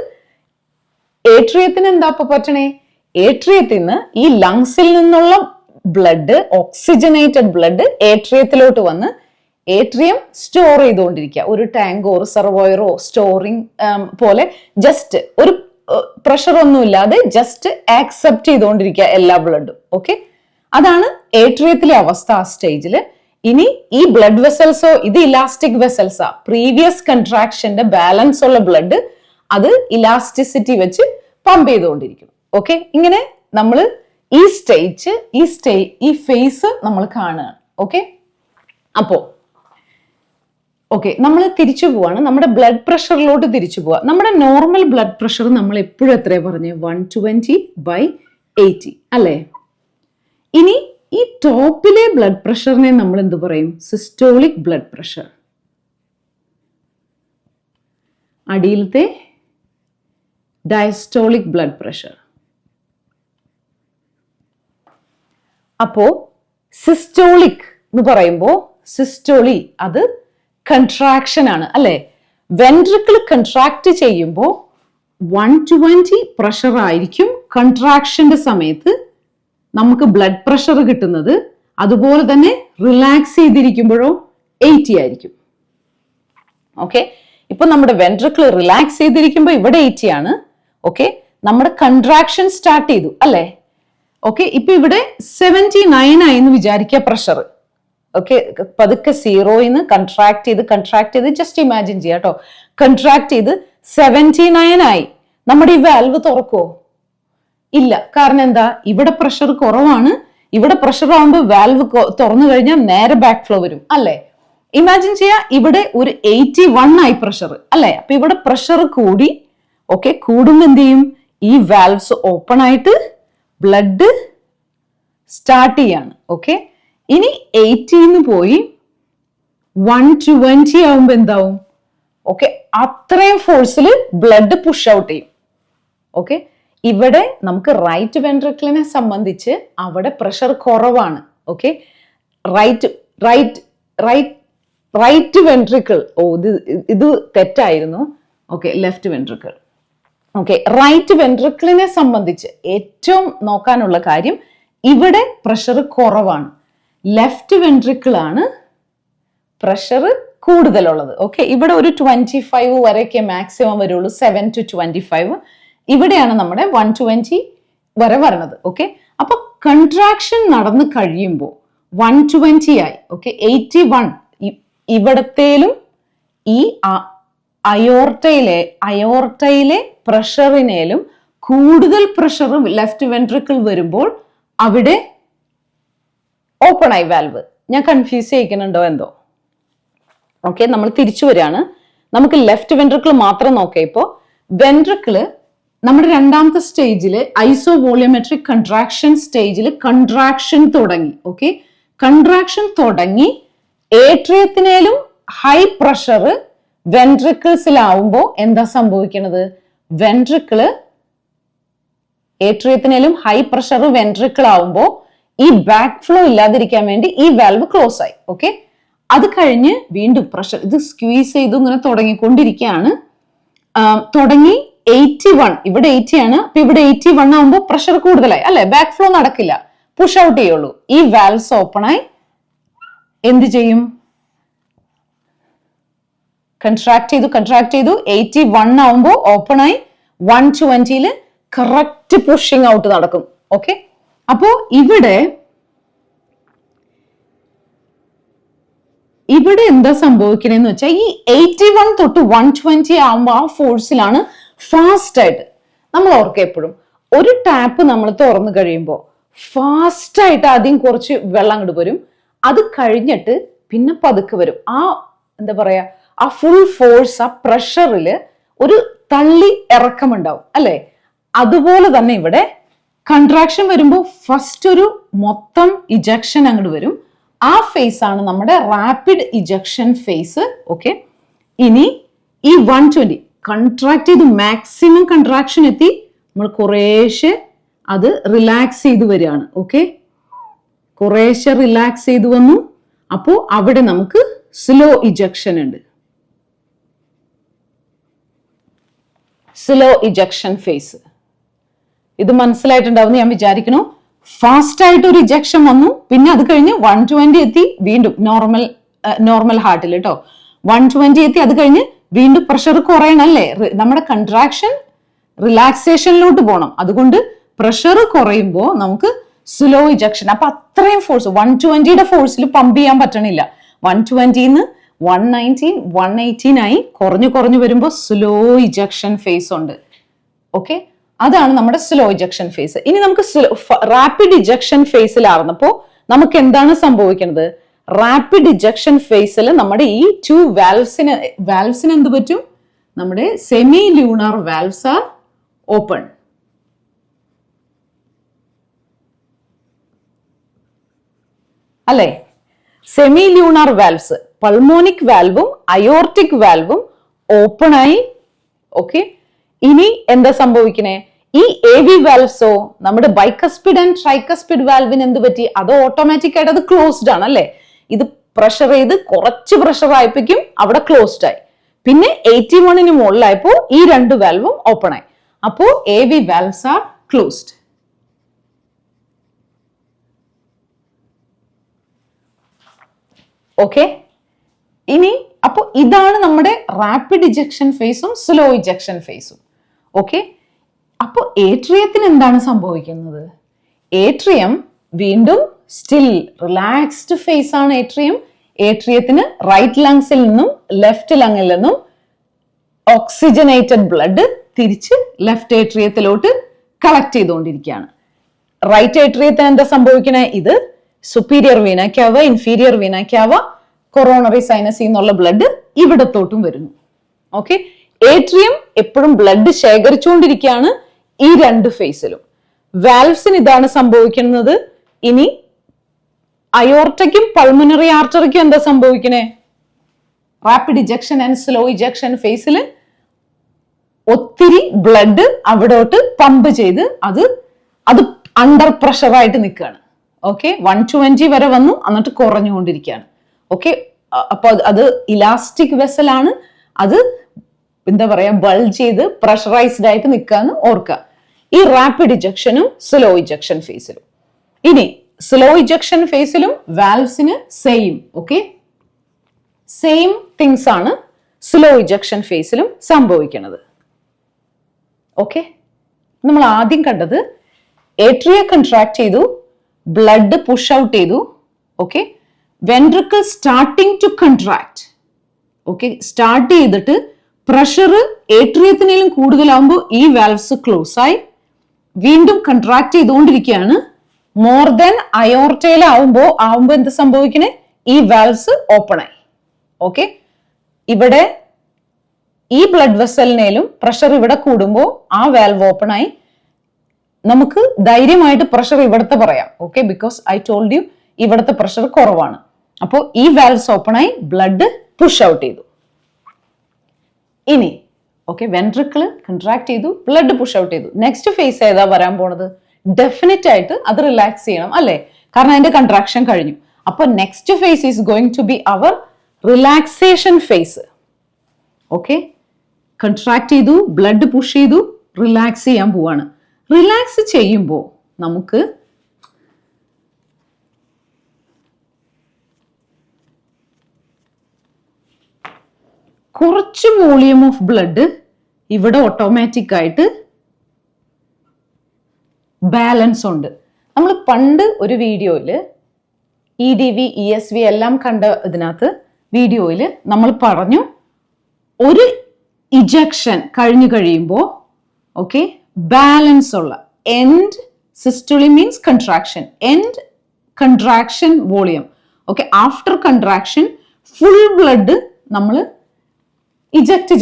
ഏട്രിയത്തിന് എന്താ പറ്റണേ? ഏട്രിയത്തിൽ നിന്ന് ഈ ലങ്സിൽ നിന്നുള്ള ബ്ലഡ്, ഓക്സിജനേറ്റഡ് ബ്ലഡ് ഏട്രിയത്തിലോട്ട് വന്ന് ഏട്രിയം സ്റ്റോർ ചെയ്തുകൊണ്ടിരിക്കുക. ഒരു ടാങ്കോ റിസർവോയറോ സ്റ്റോറിങ് പോലെ ജസ്റ്റ് ഒരു പ്രഷർ ഒന്നും ഇല്ലാതെ ജസ്റ്റ് ആക്സെപ്റ്റ് ചെയ്തുകൊണ്ടിരിക്കുക എല്ലാ ബ്ലഡും. ഓക്കെ, അതാണ് ഏട്രിയത്തിലെ അവസ്ഥ ആ സ്റ്റേജിൽ. ഇനി ഈ ബ്ലഡ് വെസൽസോ, ഇത് ഇലാസ്റ്റിക് വെസൽസാ. പ്രീവിയസ് കൺട്രാക്ഷന്റെ ബാലൻസ് ഉള്ള ബ്ലഡ് അത് ഇലാസ്റ്റിസിറ്റി വെച്ച് പമ്പ് ചെയ്തുകൊണ്ടിരിക്കും. ഓക്കെ, ഇങ്ങനെ നമ്മൾ ഈ ഫേസ് നമ്മൾ കാണുകയാണ്. ഓക്കെ, അപ്പോ നമ്മൾ തിരിച്ചു പോവാണ്. നമ്മുടെ ബ്ലഡ് പ്രഷറിലോട്ട് തിരിച്ചു പോവാ. നമ്മുടെ നോർമൽ ബ്ലഡ് പ്രഷർ നമ്മൾ എപ്പോഴും എത്രയാ പറഞ്ഞേ? 120/80 അല്ലേ? ഇനി ഈ ടോപ്പിലെ ബ്ലഡ് പ്രഷറിനെ നമ്മൾ എന്ത് പറയും? Systolic blood pressure. അടിയിലത്തെ ഡയസ്റ്റോളിക് ബ്ലഡ് പ്രഷർ. അപ്പോ സിസ്റ്റോളിക് എന്ന് പറയുമ്പോ സിസ്റ്റോളി അത് കൺട്രാക്ഷൻ ആണ് അല്ലെ? വെൻട്രിക്കിൾ കൺട്രാക്ട് ചെയ്യുമ്പോൾ 120 പ്രഷർ ആയിരിക്കും കൺട്രാക്ഷന്റെ സമയത്ത് നമുക്ക് ബ്ലഡ് പ്രഷർ കിട്ടുന്നത്. അതുപോലെ തന്നെ റിലാക്സ് ചെയ്തിരിക്കുമ്പോഴോ 80 ആയിരിക്കും. ഓക്കെ, ഇപ്പൊ നമ്മുടെ വെൻട്രിക്കിൾ റിലാക്സ് ചെയ്തിരിക്കുമ്പോൾ ഇവിടെ 80 ആണ്. ഓക്കെ, നമ്മുടെ കൺട്രാക്ഷൻ സ്റ്റാർട്ട് ചെയ്തു അല്ലെ? ഓക്കെ, ഇപ്പൊ ഇവിടെ 79 ആയെന്ന് വിചാരിക്കുക പ്രഷർ. ഓക്കെ, പതുക്കെ 0ന്ന് കൺട്രാക്ട് ചെയ്ത് ജസ്റ്റ് ഇമാജിൻ ചെയ്യാം കേട്ടോ. കൺട്രാക്ട് ചെയ്ത് 79 ആയി. നമ്മുടെ ഈ വാൽവ് തുറക്കോ? ഇല്ല. കാരണം എന്താ? ഇവിടെ പ്രഷർ കുറവാണ്. ഇവിടെ പ്രഷർ ആവുമ്പോൾ വാൽവ് തുറന്നു കഴിഞ്ഞാൽ നേരെ ബാക്ക് ഫ്ലോ വരും അല്ലെ? ഇമാജിൻ ചെയ്യാ, ഇവിടെ ഒരു 81 ആയി പ്രഷർ അല്ലെ? അപ്പൊ ഇവിടെ പ്രഷർ കൂടി. ഓക്കെ, കൂടുമ്പോ എന്ത് ചെയ്യും? ഈ വാൽവ്സ് ഓപ്പൺ ആയിട്ട് ബ്ലഡ് സ്റ്റാർട്ട് ചെയ്യാണ്. ഓക്കെ, ഇനി 80 പോയി 120 ആവുമ്പോ എന്താവും? ഓക്കെ, അത്രയും ഫോഴ്സിൽ ബ്ലഡ് പുഷ് ഔട്ട് ചെയ്യും. ഓക്കെ, ഇവിടെ നമുക്ക് റൈറ്റ് വെൻട്രിക്കിളിനെ സംബന്ധിച്ച് അവിടെ പ്രഷർ കുറവാണ്. ഓക്കെ, റൈറ്റ് വെൻട്രിക്കിൾ, ഇത് തെറ്റായിരുന്നു. Okay, left ventricle. Okay, right വെൻട്രിക്കിളിനെ സംബന്ധിച്ച് ഏറ്റവും നോക്കാനുള്ള കാര്യം ഇവിടെ പ്രഷർ കുറവാണ്. ലെഫ്റ്റ് വെൻട്രിക്കിൾ ആണ് പ്രഷർ കൂടുതലുള്ളത്. ഓക്കെ, ഇവിടെ ഒരു 25 വരെയൊക്കെ മാക്സിമം വരുള്ളൂ, 7 to 25. ഇവിടെയാണ് നമ്മുടെ 120 വരെ വരണത്. ഓക്കെ, അപ്പൊ കൺട്രാക്ഷൻ നടന്നു കഴിയുമ്പോൾ 120 ആയി. ഓക്കെ, 81 ഇവിടത്തേലും ഈ അയോർട്ടയിലെ പ്രഷറിനേലും കൂടുതൽ പ്രഷർ ലെഫ്റ്റ് വെൻട്രിക്കിൾ വരുമ്പോൾ അവിടെ ഓപ്പൺ ആയി വാൽവ്. ഞാൻ കൺഫ്യൂസ് ചെയ്യിക്കുന്നുണ്ടോ എന്തോ? ഓക്കെ, നമ്മൾ തിരിച്ചു വരികയാണ്. നമുക്ക് ലെഫ്റ്റ് വെൻട്രിക്കിൾ മാത്രം നോക്കാം. ഇപ്പോൾ വെൻട്രിക്കിള് നമ്മുടെ രണ്ടാമത്തെ സ്റ്റേജില് ഐസോ വോളിയോമെട്രിക് കൺട്രാക്ഷൻ സ്റ്റേജിൽ കൺട്രാക്ഷൻ തുടങ്ങി. ഓക്കെ, കൺട്രാക്ഷൻ തുടങ്ങി ഏട്രിയത്തിനേലും ഹൈ പ്രഷർ വെൻട്രിക്കിൾസിലാവുമ്പോൾ എന്താ സംഭവിക്കണത്? വെൻട്രിക്കിള് ഏട്രിയത്തിനേലും ഹൈ പ്രഷർ വെൻട്രിക്കിൾ ആവുമ്പോൾ ഈ ബാക്ക് ഫ്ലോ ഇല്ലാതിരിക്കാൻ വേണ്ടി ഈ വാൽവ് ക്ലോസ് ആയി. ഓക്കെ, അത് കഴിഞ്ഞ് വീണ്ടും പ്രഷർ ഇത് സ്ക്വീസ് ചെയ്തു ഇങ്ങനെ തുടങ്ങിക്കൊണ്ടിരിക്കുകയാണ്. തുടങ്ങി 81, ഇവിടെ 80 ആണ്. അപ്പൊ ഇവിടെ 81 ആവുമ്പോൾ പ്രഷർ കൂടുതലായി അല്ലെ? ബാക്ക് ഫ്ലോ നടക്കില്ല, പുഷ് ഔട്ട് ചെയ്യുള്ളൂ. ഈ വാൽവ്സ് ഓപ്പൺ ആയി എന്ത് ചെയ്യും? കൺട്രാക്ട് ചെയ്തു 81 ആവുമ്പോൾ ഓപ്പൺ ആയി 120 കറക്റ്റ് പുഷിങ് ഔട്ട് നടക്കും. ഓക്കെ, അപ്പോ ഇവിടെ എന്താ സംഭവിക്കണെന്ന് വെച്ചാൽ ഈ 81 തൊട്ട് 120 ആവുമ്പോൾ ആ ഫോഴ്സിലാണ് ഫാസ്റ്റ് ആയിട്ട്. നമ്മൾ ഓർക്കുക എപ്പോഴും ഒരു ടാപ്പ് നമ്മൾ തുറന്നു കഴിയുമ്പോൾ ഫാസ്റ്റ് ആയിട്ട് ആദ്യം കുറച്ച് വെള്ളം അങ്ങോട്ട് വരും, അത് കഴിഞ്ഞിട്ട് പിന്നെ പതുക്കെ വരും. ആ എന്താ പറയാ, ആ ഫുൾ ഫോഴ്സ് ആ പ്രഷറില് ഒരു തള്ളി ഇറക്കമുണ്ടാവും അല്ലെ? അതുപോലെ തന്നെ ഇവിടെ കൺട്രാക്ഷൻ വരുമ്പോൾ ഫസ്റ്റ് ഒരു മൊത്തം ഇജക്ഷൻ അങ്ങോട്ട് വരും. ആ ഫേസ് ആണ് നമ്മുടെ റാപ്പിഡ് ഇജക്ഷൻ ഫേസ്. ഓക്കെ, ഇനി ഈ 120 കൺട്രാക്ട് ചെയ്ത് മാക്സിമം കൺട്രാക്ഷൻ എത്തി നമ്മൾ കുറേശ്ശെ അത് റിലാക്സ് ചെയ്ത് വരികയാണ്. ഓക്കെ, കുറേശ്ശെ റിലാക്സ് ചെയ്ത് വന്നു. അപ്പോൾ അവിടെ നമുക്ക് സ്ലോ ഇജക്ഷൻ ഉണ്ട്. സ്ലോ ഇജക്ഷൻ ഫേസ് ഇത് മനസ്സിലായിട്ടുണ്ടാവും ഞാൻ വിചാരിക്കുന്നു. ഫാസ്റ്റ് ആയിട്ട് ഒരു ഇജക്ഷൻ വന്നു, പിന്നെ അത് കഴിഞ്ഞ് 120 എത്തി, വീണ്ടും നോർമൽ ഹാർട്ടിൽ കേട്ടോ 120 എത്തി, അത് കഴിഞ്ഞ് വീണ്ടും പ്രഷർ കുറയണല്ലേ, നമ്മുടെ കൺട്രാക്ഷൻ റിലാക്സേഷനിലോട്ട് പോകണം. അതുകൊണ്ട് പ്രഷർ കുറയുമ്പോൾ നമുക്ക് സ്ലോ ഇജക്ഷൻ. അപ്പൊ അത്രയും ഫോഴ്സ് 120യുടെ ഫോഴ്സിൽ പമ്പ് ചെയ്യാൻ പറ്റണില്ല. 120ന്ന് 119 118 ആയി കുറഞ്ഞു വരുമ്പോൾ സ്ലോ ഇജക്ഷൻ ഫേസ് ഉണ്ട്. ഓക്കെ, അതാണ് നമ്മുടെ സ്ലോ ഇജക്ഷൻ ഫേസ്. ഇനി നമുക്ക് റാപ്പിഡ് ഇജക്ഷൻ ഫേസിലാർന്നപ്പോ നമുക്ക് എന്താണ് സംഭവിക്കുന്നത്? റാപ്പിഡ് ഇജക്ഷൻ ഫേസിൽ നമ്മുടെ ഈ 2 വാൽവ്സിന് എന്ത് പറ്റും? നമ്മുടെ semi lunar valves are open. അല്ലെ, സെമി ലൂണാർ വാൽവ്സ്, പൾമോണിക് വാൽവും അയോർട്ടിക് വാൽവും ഓപ്പൺ ആയി. ഓക്കെ, ഇനി എന്താ സംഭവിക്കണേ? ഈ AV വാൽവ്സോ, നമ്മുടെ ബൈക്കസ്പിഡ് ആൻഡ് ട്രൈക്കസ്പിഡ് വാൽവിന് എന്ത് പറ്റി? അത് ഓട്ടോമാറ്റിക് ആയിട്ട് അത് ക്ലോസ്ഡ് ആണ് അല്ലെ. ഇത് പ്രഷർ ചെയ്ത് കുറച്ച് പ്രഷർ ആയപ്പോഴേക്കും അവിടെ ക്ലോസ്ഡ് ആയി. പിന്നെ 81ന് മുകളിലായപ്പോ ഈ 2 വാൽവും ഓപ്പൺ ആയി. അപ്പോ AV valves R closed. Okay, ഇനി അപ്പൊ ഇതാണ് നമ്മുടെ റാപ്പിഡ് ഇജക്ഷൻ ഫേസും സ്ലോ ഇജക്ഷൻ ഫേസും. ഓക്കെ, അപ്പൊ ഏട്രിയത്തിന് എന്താണ് സംഭവിക്കുന്നത്? ഏട്രിയം വീണ്ടും സ്റ്റിൽ റിലാക്സ്ഡ് ഫേസ് ആണ്. ഏട്രിയത്തിന് റൈറ്റ് ലങ്സിൽ നിന്നും ലെഫ്റ്റ് ലങ്ങിൽ നിന്നും ഓക്സിജനേറ്റഡ് ബ്ലഡ് തിരിച്ച് ലെഫ്റ്റ് ഏട്രിയത്തിലോട്ട് കളക്ട് ചെയ്തുകൊണ്ടിരിക്കുകയാണ്. റൈറ്റ് ഏട്രിയത്തിന് എന്താ സംഭവിക്കണേ? ഇത് സുപ്പീരിയർ വീന കാവ, ഇൻഫീരിയർ വീന കാവ, കൊറോണറി സൈനസിൽ നിന്നുള്ള ബ്ലഡ് ഇവിടത്തോട്ടും വരുന്നു. ഓക്കെ, ഏട്രിയം എപ്പോഴും ബ്ലഡ് ശേഖരിച്ചുകൊണ്ടിരിക്കുകയാണ് ഈ 2 ഫേസിലും. വാൽവ്സിന് ഇതാണ് സംഭവിക്കുന്നത്. ഇനി അയോർട്ടയ്ക്കും പൾമണറി ആർട്ടറിക്കും എന്താ സംഭവിക്കണേ? Rapid ejection and slow ejection ഫേസിൽ ഒത്തിരി ബ്ലഡ് അവിടോട്ട് പമ്പ് ചെയ്ത് അത് അണ്ടർ പ്രഷറായിട്ട് നിൽക്കുകയാണ്. ഓക്കെ, 120 വരെ വന്നു, എന്നിട്ട് കുറഞ്ഞുകൊണ്ടിരിക്കുകയാണ്. ഓക്കെ, അപ്പൊ അത് ഇലാസ്റ്റിക് വെസൽ ആണ്. അത് എന്താ പറയാ, ബൾജ് ചെയ്ത് പ്രഷറൈസ്ഡ് ആയിട്ട് നിൽക്കാന്ന് ഓർക്കുക. ഈ റാപ്പിഡ് ഇജക്ഷനും സ്ലോ ഇജക്ഷൻ ഫേസിലും. ഇനി സ്ലോ ഇജക്ഷൻ ഫേസിലും വാൽവ്സിന് സെയിം. ഓക്കെ, സെയിം തിങ്സ് ആണ് സ്ലോ ഇജക്ഷൻ ഫേസിലും സംഭവിക്കുന്നത്. ഓക്കെ, നമ്മൾ ആദ്യം കണ്ടത് ഏട്രിയ കൺട്രാക്ട് ചെയ്തു, ബ്ലഡ് പുഷ് ഔട്ട് ചെയ്തു. Okay, ventricle starting to contract. Okay, start ചെയ്തിട്ട് പ്രഷർ ഏട്രിയത്തിനേലും കൂടുതലാവുമ്പോൾ ഈ വാൽവ്സ് ക്ലോസ് ആയി വീണ്ടും കൺട്രാക്ട് ചെയ്തുകൊണ്ടിരിക്കുകയാണ്. മോർ ദാൻ അയോർട്ടയിലാവുമ്പോൾ എന്ത് സംഭവിക്കണേ? ഈ വാൽവ്സ് ഓപ്പൺ ആയി. ഓക്കെ, ഇവിടെ ഈ ബ്ലഡ് വെസലിനേലും പ്രഷർ ഇവിടെ കൂടുമ്പോൾ ആ വാൽവ് ഓപ്പൺ ആയി. നമുക്ക് ധൈര്യമായിട്ട് പ്രഷർ ഇവിടുത്തെ പറയാം. Okay, because I told you ഇവിടുത്തെ പ്രഷർ കുറവാണ്. അപ്പോൾ ഈ വാൽവ്സ് ഓപ്പൺ ആയി, ബ്ലഡ് പുഷ് ഔട്ട് ചെയ്തു. ഇനി ഓക്കെ, വെൻട്രിക്കിള് കൺട്രാക്ട് ചെയ്തു, ബ്ലഡ് പുഷ് ഔട്ട് ചെയ്തു. നെക്സ്റ്റ് ഫേസ് ഏതാ വരാൻ പോണത്? ഡെഫിനറ്റ് ആയിട്ട് അത് റിലാക്സ് ചെയ്യണം അല്ലെ, കാരണം അതിന്റെ കൺട്രാക്ഷൻ കഴിഞ്ഞു. അപ്പൊ next phase is going to be our relaxation phase. Okay, contract ചെയ്തു, ബ്ലഡ് പുഷ് ചെയ്തു, റിലാക്സ് ചെയ്യാൻ പോവാണ്. റിലാക്സ് ചെയ്യുമ്പോൾ നമുക്ക് കുറച്ച് വോളിയം ഓഫ് ബ്ലഡ് ഇവിടെ ഓട്ടോമാറ്റിക് ആയിട്ട് ബാലൻസ് ഉണ്ട്. നമ്മൾ പണ്ട് ഒരു വീഡിയോയില് EDV ESV എല്ലാം കണ്ട ഇതിനകത്ത് വീഡിയോയിൽ നമ്മൾ പറഞ്ഞു, ഒരു ഇജക്ഷൻ കഴിഞ്ഞു കഴിയുമ്പോൾ ഓക്കെ ബാലൻസ് ഉള്ള end സിസ്റ്റോളി means contraction, end contraction volume. Okay, after contraction full blood നമ്മൾ ഇജക്ട്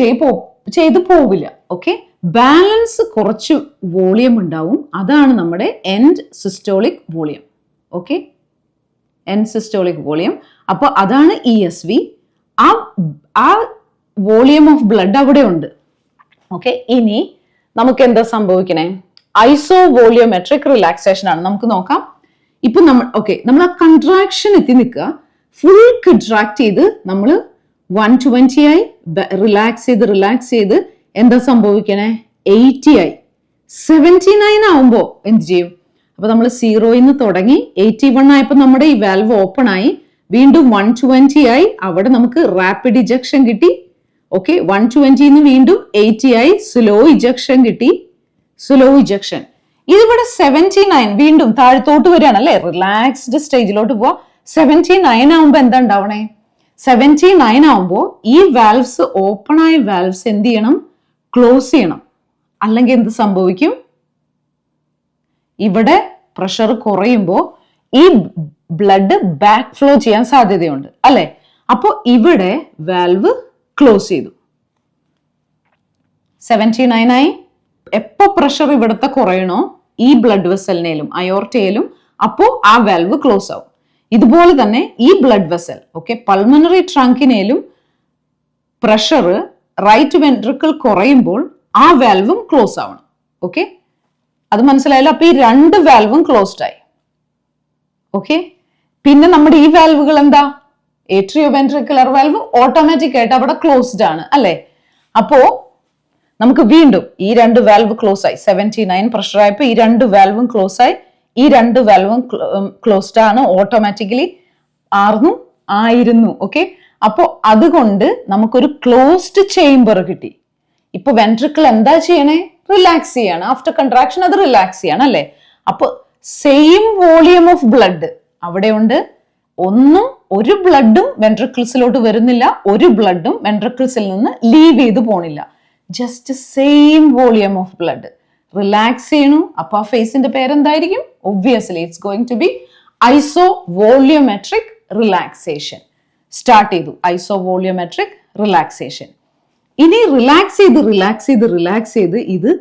ചെയ്ത് പോവില്ല. ഓക്കെ, ബാലൻസ് കുറച്ച് വോളിയം ഉണ്ടാവും. അതാണ് നമ്മുടെ end systolic volume. Okay, end systolic volume. അപ്പൊ അതാണ് ESV. ആ വോളിയം ഓഫ് ബ്ലഡ് അവിടെ ഉണ്ട്. ഓക്കെ, ഇനി നമുക്ക് എന്താ സംഭവിക്കണേ? ഐസോ വോളിയോമെട്രിക് റിലാക്സേഷൻ ആണ്. നമുക്ക് നോക്കാം. ഇപ്പൊ നമ്മൾ ആ കൺട്രാക്ഷൻ എത്തി നിൽക്കുക, ഫുൾ കൺട്രാക്ട് ചെയ്ത് നമ്മൾ 120 ആയി, റിലാക്സ് ചെയ്ത് എന്താ സംഭവിക്കണേ? 80 ആയി. 79 ആവുമ്പോ എന്ത് ചെയ്യും? അപ്പൊ നമ്മൾ 0യിൽ നിന്ന് തുടങ്ങി 81 ആയപ്പോ നമ്മുടെ ഈ വാൽവ് ഓപ്പൺ ആയി, വീണ്ടും 120 ആയി, അവിടെ നമുക്ക് റാപ്പിഡ് ഇജക്ഷൻ കിട്ടി. ഓക്കെ, 120 വീണ്ടും 80 ആയി, സ്ലോ ഇജക്ഷൻ കിട്ടി. Slow ejection. ഇതിവിടെ 79 വീണ്ടും താഴത്തോട്ട് വരികയാണ് അല്ലെ, റിലാക്സ്ഡ് സ്റ്റേജിലോട്ട് പോവാ. 79 ആവുമ്പോ എന്താ ഉണ്ടാവണേ? 79 ആവുമ്പോ ഈ വാൽവ്സ്, ഓപ്പൺ ആയ വാൽവ്സ് എന്ത് ചെയ്യണം? ക്ലോസ് ചെയ്യണം. അല്ലെങ്കിൽ എന്ത് സംഭവിക്കും? ഇവിടെ പ്രഷർ കുറയുമ്പോൾ ഈ ബ്ലഡ് ബാക്ക് ഫ്ലോ ചെയ്യാൻ സാധ്യതയുണ്ട് അല്ലെ. അപ്പോ ഇവിടെ വാൽവ് ക്ലോസ് ചെയ്തു. 79 ആയി. എപ്പോ പ്രഷർ ഇവിടുത്തെ കുറയണോ ഈ ബ്ലഡ് വെസലിനേലും അയോർട്ടയിലും, അപ്പോ ആ വാൽവ് ക്ലോസ് ആവും. ഇതുപോലെ തന്നെ ഈ ബ്ലഡ് വെസൽ, ഓക്കെ, പൾമണറി ട്രങ്കിനേലും പ്രഷർ റൈറ്റ് വെൻട്രിക്കിൾ കുറയുമ്പോൾ ആ വാൽവും ക്ലോസ് ആവണം. ഓക്കെ, അത് മനസ്സിലായല്ലോ. അപ്പൊ ഈ രണ്ട് വാൽവും ക്ലോസ്ഡ് ആയി. ഓക്കെ, പിന്നെ നമ്മുടെ ഈ വാൽവുകൾ എന്താ? ഏട്രിയോ വെൻട്രിക്കുലർ വാൽവ് ഓട്ടോമാറ്റിക് ആയിട്ട് അവിടെ ക്ലോസ്ഡ് ആണ് അല്ലെ. അപ്പോ നമുക്ക് വീണ്ടും ഈ രണ്ട് വാൽവ് ക്ലോസ് ആയി. 79 പ്രഷർ ആയപ്പോ ഈ രണ്ട് വാൽവും ക്ലോസ് ആയി. ഈ രണ്ട് വാൽവും ക്ലോസ്ഡ് ആണ് ഓട്ടോമാറ്റിക്കലി. ആയിരുന്നു. ഓക്കെ, അപ്പോ അതുകൊണ്ട് നമുക്കൊരു ക്ലോസ്ഡ് ചേംബർ കിട്ടി. ഇപ്പൊ വെൻട്രിക്കിൾ എന്താ ചെയ്യണേ? റിലാക്സ് ചെയ്യാണ്. ആഫ്റ്റർ കൺട്രാക്ഷൻ അത് റിലാക്സ് ചെയ്യാണ് അല്ലെ. അപ്പൊ സെയിം വോളിയം ഓഫ് ബ്ലഡ് അവിടെ ഉണ്ട്. ഒരു ബ്ലഡും വെൻട്രിക്കിൾസിലോട്ട് വരുന്നില്ല, ഒരു ബ്ലഡും വെൻട്രിക്കിൾസിൽ നിന്ന് ലീവ് ചെയ്ത് പോണില്ല. Just same volume of blood relax ചെയ്യണു. അപ്പൊ ആ ഫേസിന്റെ പേരെന്തായിരിക്കും? Obviously it's going to be iso volumetric relaxation. Start ചെയ്തു ഐസോ വോളിയോമെട്രിക് റിലാക്സേഷൻ. ഇനി റിലാക്സ് ചെയ്ത് ഇത്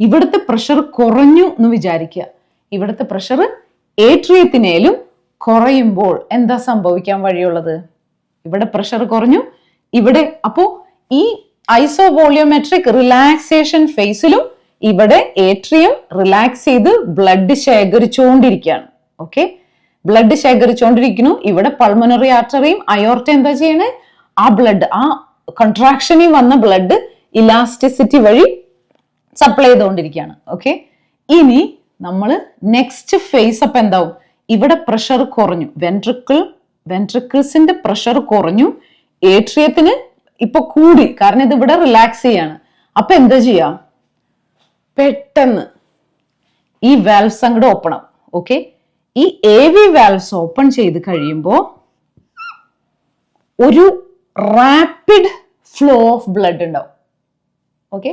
ഇവിടുത്തെ പ്രഷർ കുറഞ്ഞു എന്ന് വിചാരിക്കുക. ഇവിടുത്തെ പ്രഷർ ഏട്രിയത്തിനേലും കുറയുമ്പോൾ എന്താ സംഭവിക്കാൻ വഴിയുള്ളത്? ഇവിടെ പ്രഷർ കുറഞ്ഞു, ഇവിടെ അപ്പോ ഈ ഐസോ വോളിയോമെട്രിക് റിലാക്സേഷൻ ഫേസിലും ഇവിടെ ഏട്രിയം റിലാക്സ് ചെയ്ത് ബ്ലഡ് ശേഖരിച്ചുകൊണ്ടിരിക്കുകയാണ്. ഓക്കെ, ബ്ലഡ് ശേഖരിച്ചുകൊണ്ടിരിക്കുന്നു. ഇവിടെ പൾമണറി ആർട്ടറിയും അയോർട്ട എന്താ ചെയ്യണേ? ആ ബ്ലഡ്, ആ കൺട്രാക്ഷനിൽ വന്ന ബ്ലഡ് ഇലാസ്റ്റിസിറ്റി വഴി സപ്ലൈ ചെയ്തുകൊണ്ടിരിക്കുകയാണ്. ഓക്കെ, ഇനി നമ്മൾ നെക്സ്റ്റ് ഫേസ് അപ്പൊ എന്താവും? ഇവിടെ പ്രഷർ കുറഞ്ഞു, വെൻട്രിക്കിൾസിന്റെ പ്രഷർ കുറഞ്ഞു, ഏട്രിയത്തിന് ഇപ്പൊ കൂടി, കാരണം ഇത് ഇവിടെ റിലാക്സ് ചെയ്യാണ്. അപ്പൊ എന്താ ചെയ്യാം? പെട്ടെന്ന് ഈ വാൽവ്സ് അങ്ങോട്ട് ഓപ്പൺ ആവും. ഓക്കെ, ഈ AV വാൽവ്സ് ഓപ്പൺ ചെയ്ത് കഴിയുമ്പോൾ ഒരു റാപ്പിഡ് ഫ്ലോ ഓഫ് ബ്ലഡ് ഉണ്ടാവും. ഓക്കെ,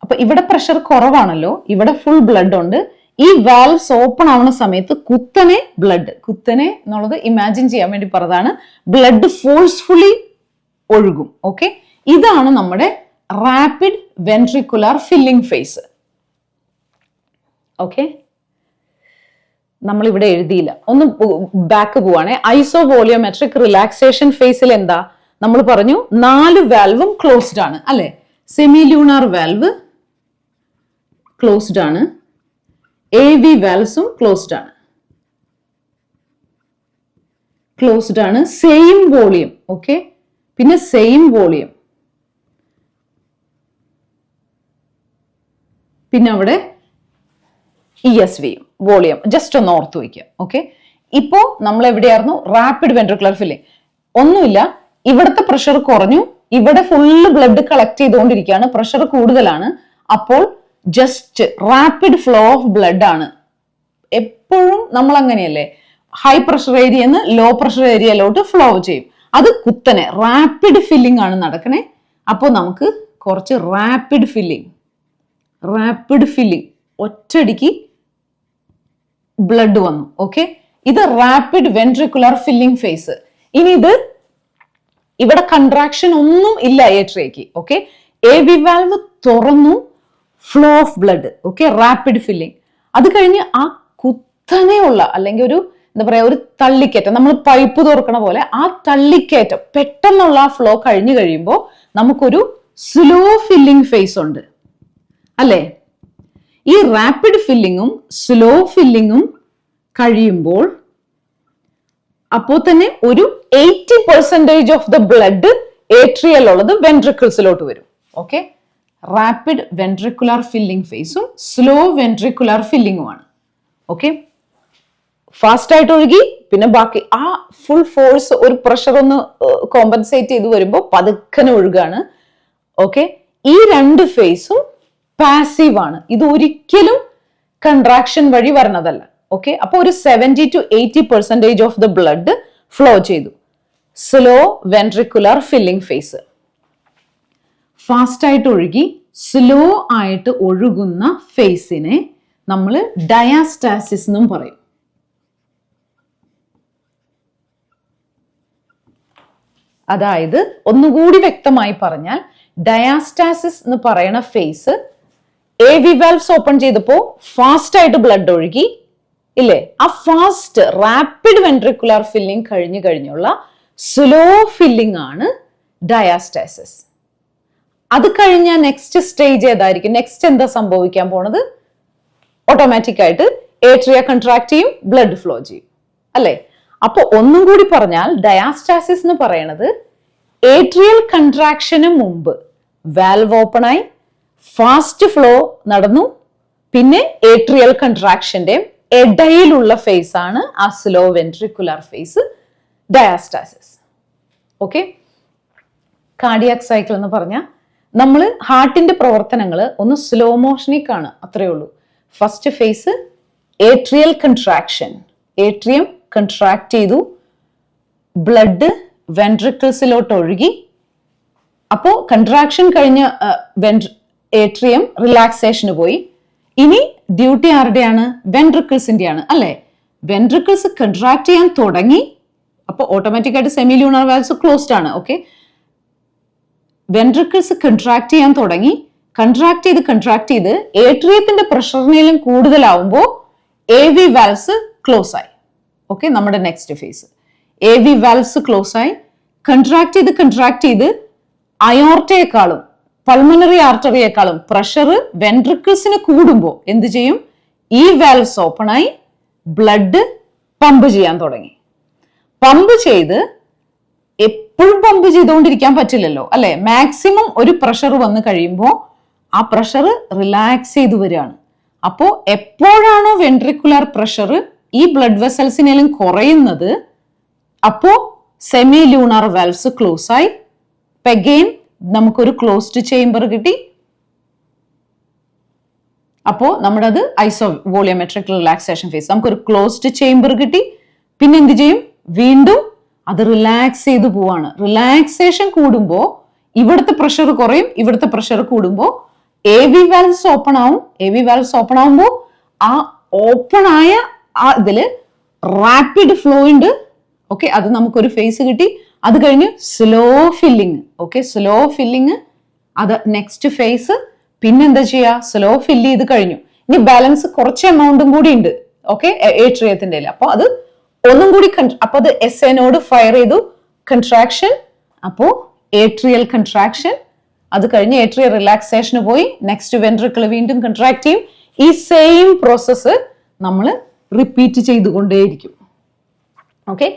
അപ്പൊ ഇവിടെ പ്രഷർ കുറവാണല്ലോ, ഇവിടെ ഫുൾ ബ്ലഡ് ഉണ്ട്. ഈ വാൽവ്സ് ഓപ്പൺ ആവുന്ന സമയത്ത് കുത്തനെ എന്നുള്ളത് ഇമാജിൻ ചെയ്യാൻ വേണ്ടി പറഞ്ഞതാണ്. ബ്ലഡ് ഫോഴ്സ്ഫുള്ളി ഒഴുകും. ഓക്കെ, ഇതാണ് നമ്മുടെ rapid ventricular filling phase. Okay, നമ്മൾ ഇവിടെ എഴുതിയില്ല, ഒന്ന് ബാക്ക് പോവാണേ. ഐസോ വോളിയോമെട്രിക് റിലാക്സേഷൻ ഫേസിൽ എന്താ നമ്മൾ പറഞ്ഞു? 4 വാൽവും ക്ലോസ്ഡ് ആണ് അല്ലെ. സെമി ലൂണാർ വാൽവ് ക്ലോസ്ഡ് ആണ്, AV വാൽവ്സും ക്ലോസ്ഡ് ആണ്, സെയിം വോളിയം. ഓക്കെ, പിന്നെ സെയിം വോളിയം, പിന്നെ അവിടെ ESV വോളിയം. ജസ്റ്റ് ഒന്ന് ഓർത്ത് വയ്ക്കുക. ഓക്കെ, ഇപ്പോ നമ്മൾ എവിടെയായിരുന്നു? Rapid ventricular filling. ഒന്നുമില്ല, ഇവിടുത്തെ പ്രഷർ കുറഞ്ഞു, ഇവിടെ ഫുള്ള് ബ്ലഡ് കളക്ട് ചെയ്തുകൊണ്ടിരിക്കുകയാണ്, പ്രഷർ കൂടുതലാണ്. അപ്പോൾ just rapid flow of blood ആണ്. എപ്പോഴും നമ്മൾ അങ്ങനെയല്ലേ, ഹൈ പ്രഷർ ഏരിയന്ന് ലോ പ്രഷർ ഏരിയയിലോട്ട് ഫ്ലോ ചെയ്യും. അത് കുത്തനെ റാപ്പിഡ് ഫില്ലിംഗ് ആണ് നടക്കണേ. അപ്പോൾ നമുക്ക് കുറച്ച് റാപ്പിഡ് ഫില്ലിംഗ് ഒറ്റയടിക്ക് ബ്ലഡ് വന്നു. ഓക്കെ, ഇത് റാപ്പിഡ് വെൻട്രിക്കുലർ ഫില്ലിംഗ് ഫേസ്. ഇനി ഇത് ഇവിടെ കൺട്രാക്ഷൻ ഒന്നും ഇല്ല ഏട്രിയക്ക്. ഓക്കെ, AV വാൽവ് തുറന്നു, flow of blood. Okay, rapid filling. അത് കഴിഞ്ഞ് ആ കുത്തനെയുള്ള അല്ലെങ്കിൽ ഒരു എന്താ പറയാ, ഒരു തള്ളിക്കയറ്റം, നമ്മൾ പൈപ്പ് തുറക്കണ പോലെ ആ തള്ളിക്കയറ്റം പെട്ടെന്നുള്ള ആ ഫ്ലോ കഴിഞ്ഞു കഴിയുമ്പോൾ നമുക്കൊരു സ്ലോ ഫില്ലിംഗ് ഫേസ് ഉണ്ട്. അല്ലേ? ഈ റാപ്പിഡ് ഫില്ലിങ്ങും സ്ലോ ഫില്ലിങ്ങും കഴിയുമ്പോൾ അപ്പോൾ തന്നെ ഒരു 80% ഓഫ് ദ ബ്ലഡ് ഏട്രിയൽ ഉള്ളത് വെൻട്രിക്കിൾസിലോട്ട് വരും. ഓക്കെ, റാപ്പിഡ് വെൻട്രിക്കുലർ ഫില്ലിംഗ് ഫേസും സ്ലോ വെൻട്രിക്കുലർ ഫില്ലിങ്ങുമാണ്. ഓക്കെ, ഫാസ്റ്റ് ആയിട്ട് ഒഴുകി പിന്നെ ബാക്കി ആ ഫുൾ ഫോഴ്സ് ഒരു പ്രഷർ ഒന്ന് കോമ്പൻസേറ്റ് ചെയ്ത് വരുമ്പോൾ പതുക്കനെ ഒഴുകാണ്. ഓക്കെ, ഈ രണ്ട് ഫേസും പാസീവ് ആണ്. ഇത് ഒരിക്കലും കൺട്രാക്ഷൻ വഴി വരണതല്ല. ഓക്കെ, അപ്പൊ ഒരു 70 to 80% of the blood flow ചെയ്തു. Slow ventricular filling phase. Fast ആയിട്ട് ഒഴുകി സ്ലോ ആയിട്ട് ഒഴുകുന്ന ഫേസിനെ നമ്മൾ ഡയാസ്റ്റാസിസ് എന്നും പറയും. അതായത് ഒന്നുകൂടി വ്യക്തമായി പറഞ്ഞാൽ ഡയാസ്റ്റാസിസ് എന്ന് പറയുന്ന ഫേസ് AV വാൽവ്സ് ഓപ്പൺ ചെയ്തപ്പോ ഫാസ്റ്റ് ആയിട്ട് ബ്ലഡ് ഒഴുകി ഇല്ലേ, ആ ഫാസ്റ്റ് റാപ്പിഡ് വെൻട്രിക്കുലർ ഫില്ലിംഗ് കഴിഞ്ഞുള്ള സ്ലോ ഫില്ലിംഗ് ആണ് ഡയാസ്റ്റാസിസ്. അത് കഴിഞ്ഞാൽ നെക്സ്റ്റ് സ്റ്റേജ് ഏതായിരിക്കും? നെക്സ്റ്റ് എന്താ സംഭവിക്കാൻ പോണത്? ഓട്ടോമാറ്റിക് ആയിട്ട് ഏട്രിയ കൺട്രാക്ട് ചെയ്യും, ബ്ലഡ് ഫ്ലോ ചെയ്യും അല്ലെ? അപ്പൊ ഒന്നും കൂടി പറഞ്ഞാൽ ഡയാസ്റ്റാസിസ് എന്ന് പറയുന്നത് ഏട്രിയൽ കൺട്രാക്ഷന് മുമ്പ് വാൽവ് ഓപ്പൺ ആയി ഫാസ്റ്റ് ഫ്ലോ നടന്നു, പിന്നെ ഏട്രിയൽ കൺട്രാക്ഷന്റെ ഇടയിലുള്ള ഫേസ് ആണ് ആ slow ventricular phase, diastasis. Okay, cardiac cycle എന്ന് പറഞ്ഞാൽ നമ്മൾ ഹാർട്ടിന്റെ പ്രവർത്തനങ്ങൾ ഒന്ന് സ്ലോ മോഷനിൽ കാണുക, അത്രയേ ഉള്ളൂ. First phase atrial contraction, atrium contract ചെയ്തു, ബ്ലഡ് വെൻട്രിക്കിൾസിലോട്ട് ഒഴുകി. അപ്പോ കൺട്രാക്ഷൻ കഴിഞ്ഞ ഏട്രിയം റിലാക്സേഷന് പോയി. ഇനി ഡ്യൂട്ടി ആരുടെയാണ്? വെൻട്രിക്കിൾസിന്റെയാണ് അല്ലെ? വെൻട്രിക്കിൾസ് കൺട്രാക്ട് ചെയ്യാൻ തുടങ്ങി, അപ്പൊ ഓട്ടോമാറ്റിക് ആയിട്ട് സെമി ലൂണർ വാൽവ്സ് ക്ലോസ്ഡ് ആണ്. ഓക്കെ, വെൻട്രിക്കിൾസ് കൺട്രാക്ട് ചെയ്യാൻ തുടങ്ങി, കൺട്രാക്ട് ചെയ്ത് ഏട്രിയത്തിന്റെ പ്രഷറിനേലും കൂടുതലാവുമ്പോൾ AV വാൽവ്സ് ക്ലോസ് ആയി. ഓക്കെ, നമ്മുടെ next face AV valves close ആയി, കൺട്രാക്ട് ചെയ്ത് അയോർട്ടയെക്കാളും പൾമണറി ആർട്ടറിയേക്കാളും പ്രഷർ വെൻട്രിക്കിൾസിന് കൂടുമ്പോൾ എന്ത് ചെയ്യും? ഈ വാൽവ്സ് ഓപ്പൺ ആയി ബ്ലഡ് പമ്പ് ചെയ്യാൻ തുടങ്ങി. പമ്പ് ചെയ്ത് എപ്പോഴും പമ്പ് ചെയ്തുകൊണ്ടിരിക്കാൻ പറ്റില്ലല്ലോ അല്ലെ? മാക്സിമം ഒരു പ്രഷർ വന്നു കഴിയുമ്പോൾ ആ പ്രഷർ റിലാക്സ് ചെയ്തു വരികയാണ്. അപ്പോ എപ്പോഴാണോ വെൻട്രിക്കുലർ പ്രഷർ ഈ ബ്ലഡ് വെസൽസിനേലും കുറയുന്നത്, അപ്പോ സെമി ലൂണർ വാൽവ്സ് ക്ലോസ് ആയി, അഗെയിൻ നമുക്കൊരു ക്ലോസ്ഡ് ചേംബർ കിട്ടി. അപ്പോ നമ്മുടെ അത് ഐസോ വോളിയോമെട്രിക് റിലാക്സേഷൻ ഫേസ്, നമുക്കൊരു ക്ലോസ്ഡ് ചേംബർ കിട്ടി. പിന്നെ എന്ത് ചെയ്യും? വീണ്ടും അത് റിലാക്സ് ചെയ്തു പോവാണ്. റിലാക്സേഷൻ കൂടുമ്പോൾ ഇവിടുത്തെ പ്രഷർ കുറയും, ഇവിടുത്തെ പ്രഷർ കൂടുമ്പോൾ AV വാൽവ്സ് ഓപ്പൺ ആവും. AV വാൽവ്സ് ഓപ്പൺ ആവുമ്പോൾ ആ ഓപ്പൺ ആയ ഇതില് റാപ്പിഡ് ഫ്ലോ ഉണ്ട്. ഓക്കെ, അത് നമുക്കൊരു ഫേസ് കിട്ടി. അത് കഴിഞ്ഞ് slow filling. Okay, slow filling അത് നെക്സ്റ്റ് ഫേസ്. പിന്നെ എന്താ ചെയ്യുക? സ്ലോ ഫില്ല് ചെയ്ത് കഴിഞ്ഞു. ഇനി ബാലൻസ് കുറച്ച് എമൗണ്ടും കൂടി ഉണ്ട്. ഓക്കെ, ഏട്രിയത്തിന്റെ. അപ്പൊ അത് ഒന്നും കൂടി അപ്പൊ അത് SA നോട് ഫയർ ചെയ്തു, കൺട്രാക്ഷൻ. അപ്പോ ഏട്രിയൽ കൺട്രാക്ഷൻ, അത് കഴിഞ്ഞ് ഏട്രിയൽ റിലാക്സേഷന് പോയി, നെക്സ്റ്റ് വെൻട്രിക്കിൾ വീണ്ടും കൺട്രാക്ട് ചെയ്യും. ഈ സെയിം പ്രോസസ്സ് നമ്മൾ റിപ്പീറ്റ് ചെയ്തുകൊണ്ടേയിരിക്കും. ഓക്കെ,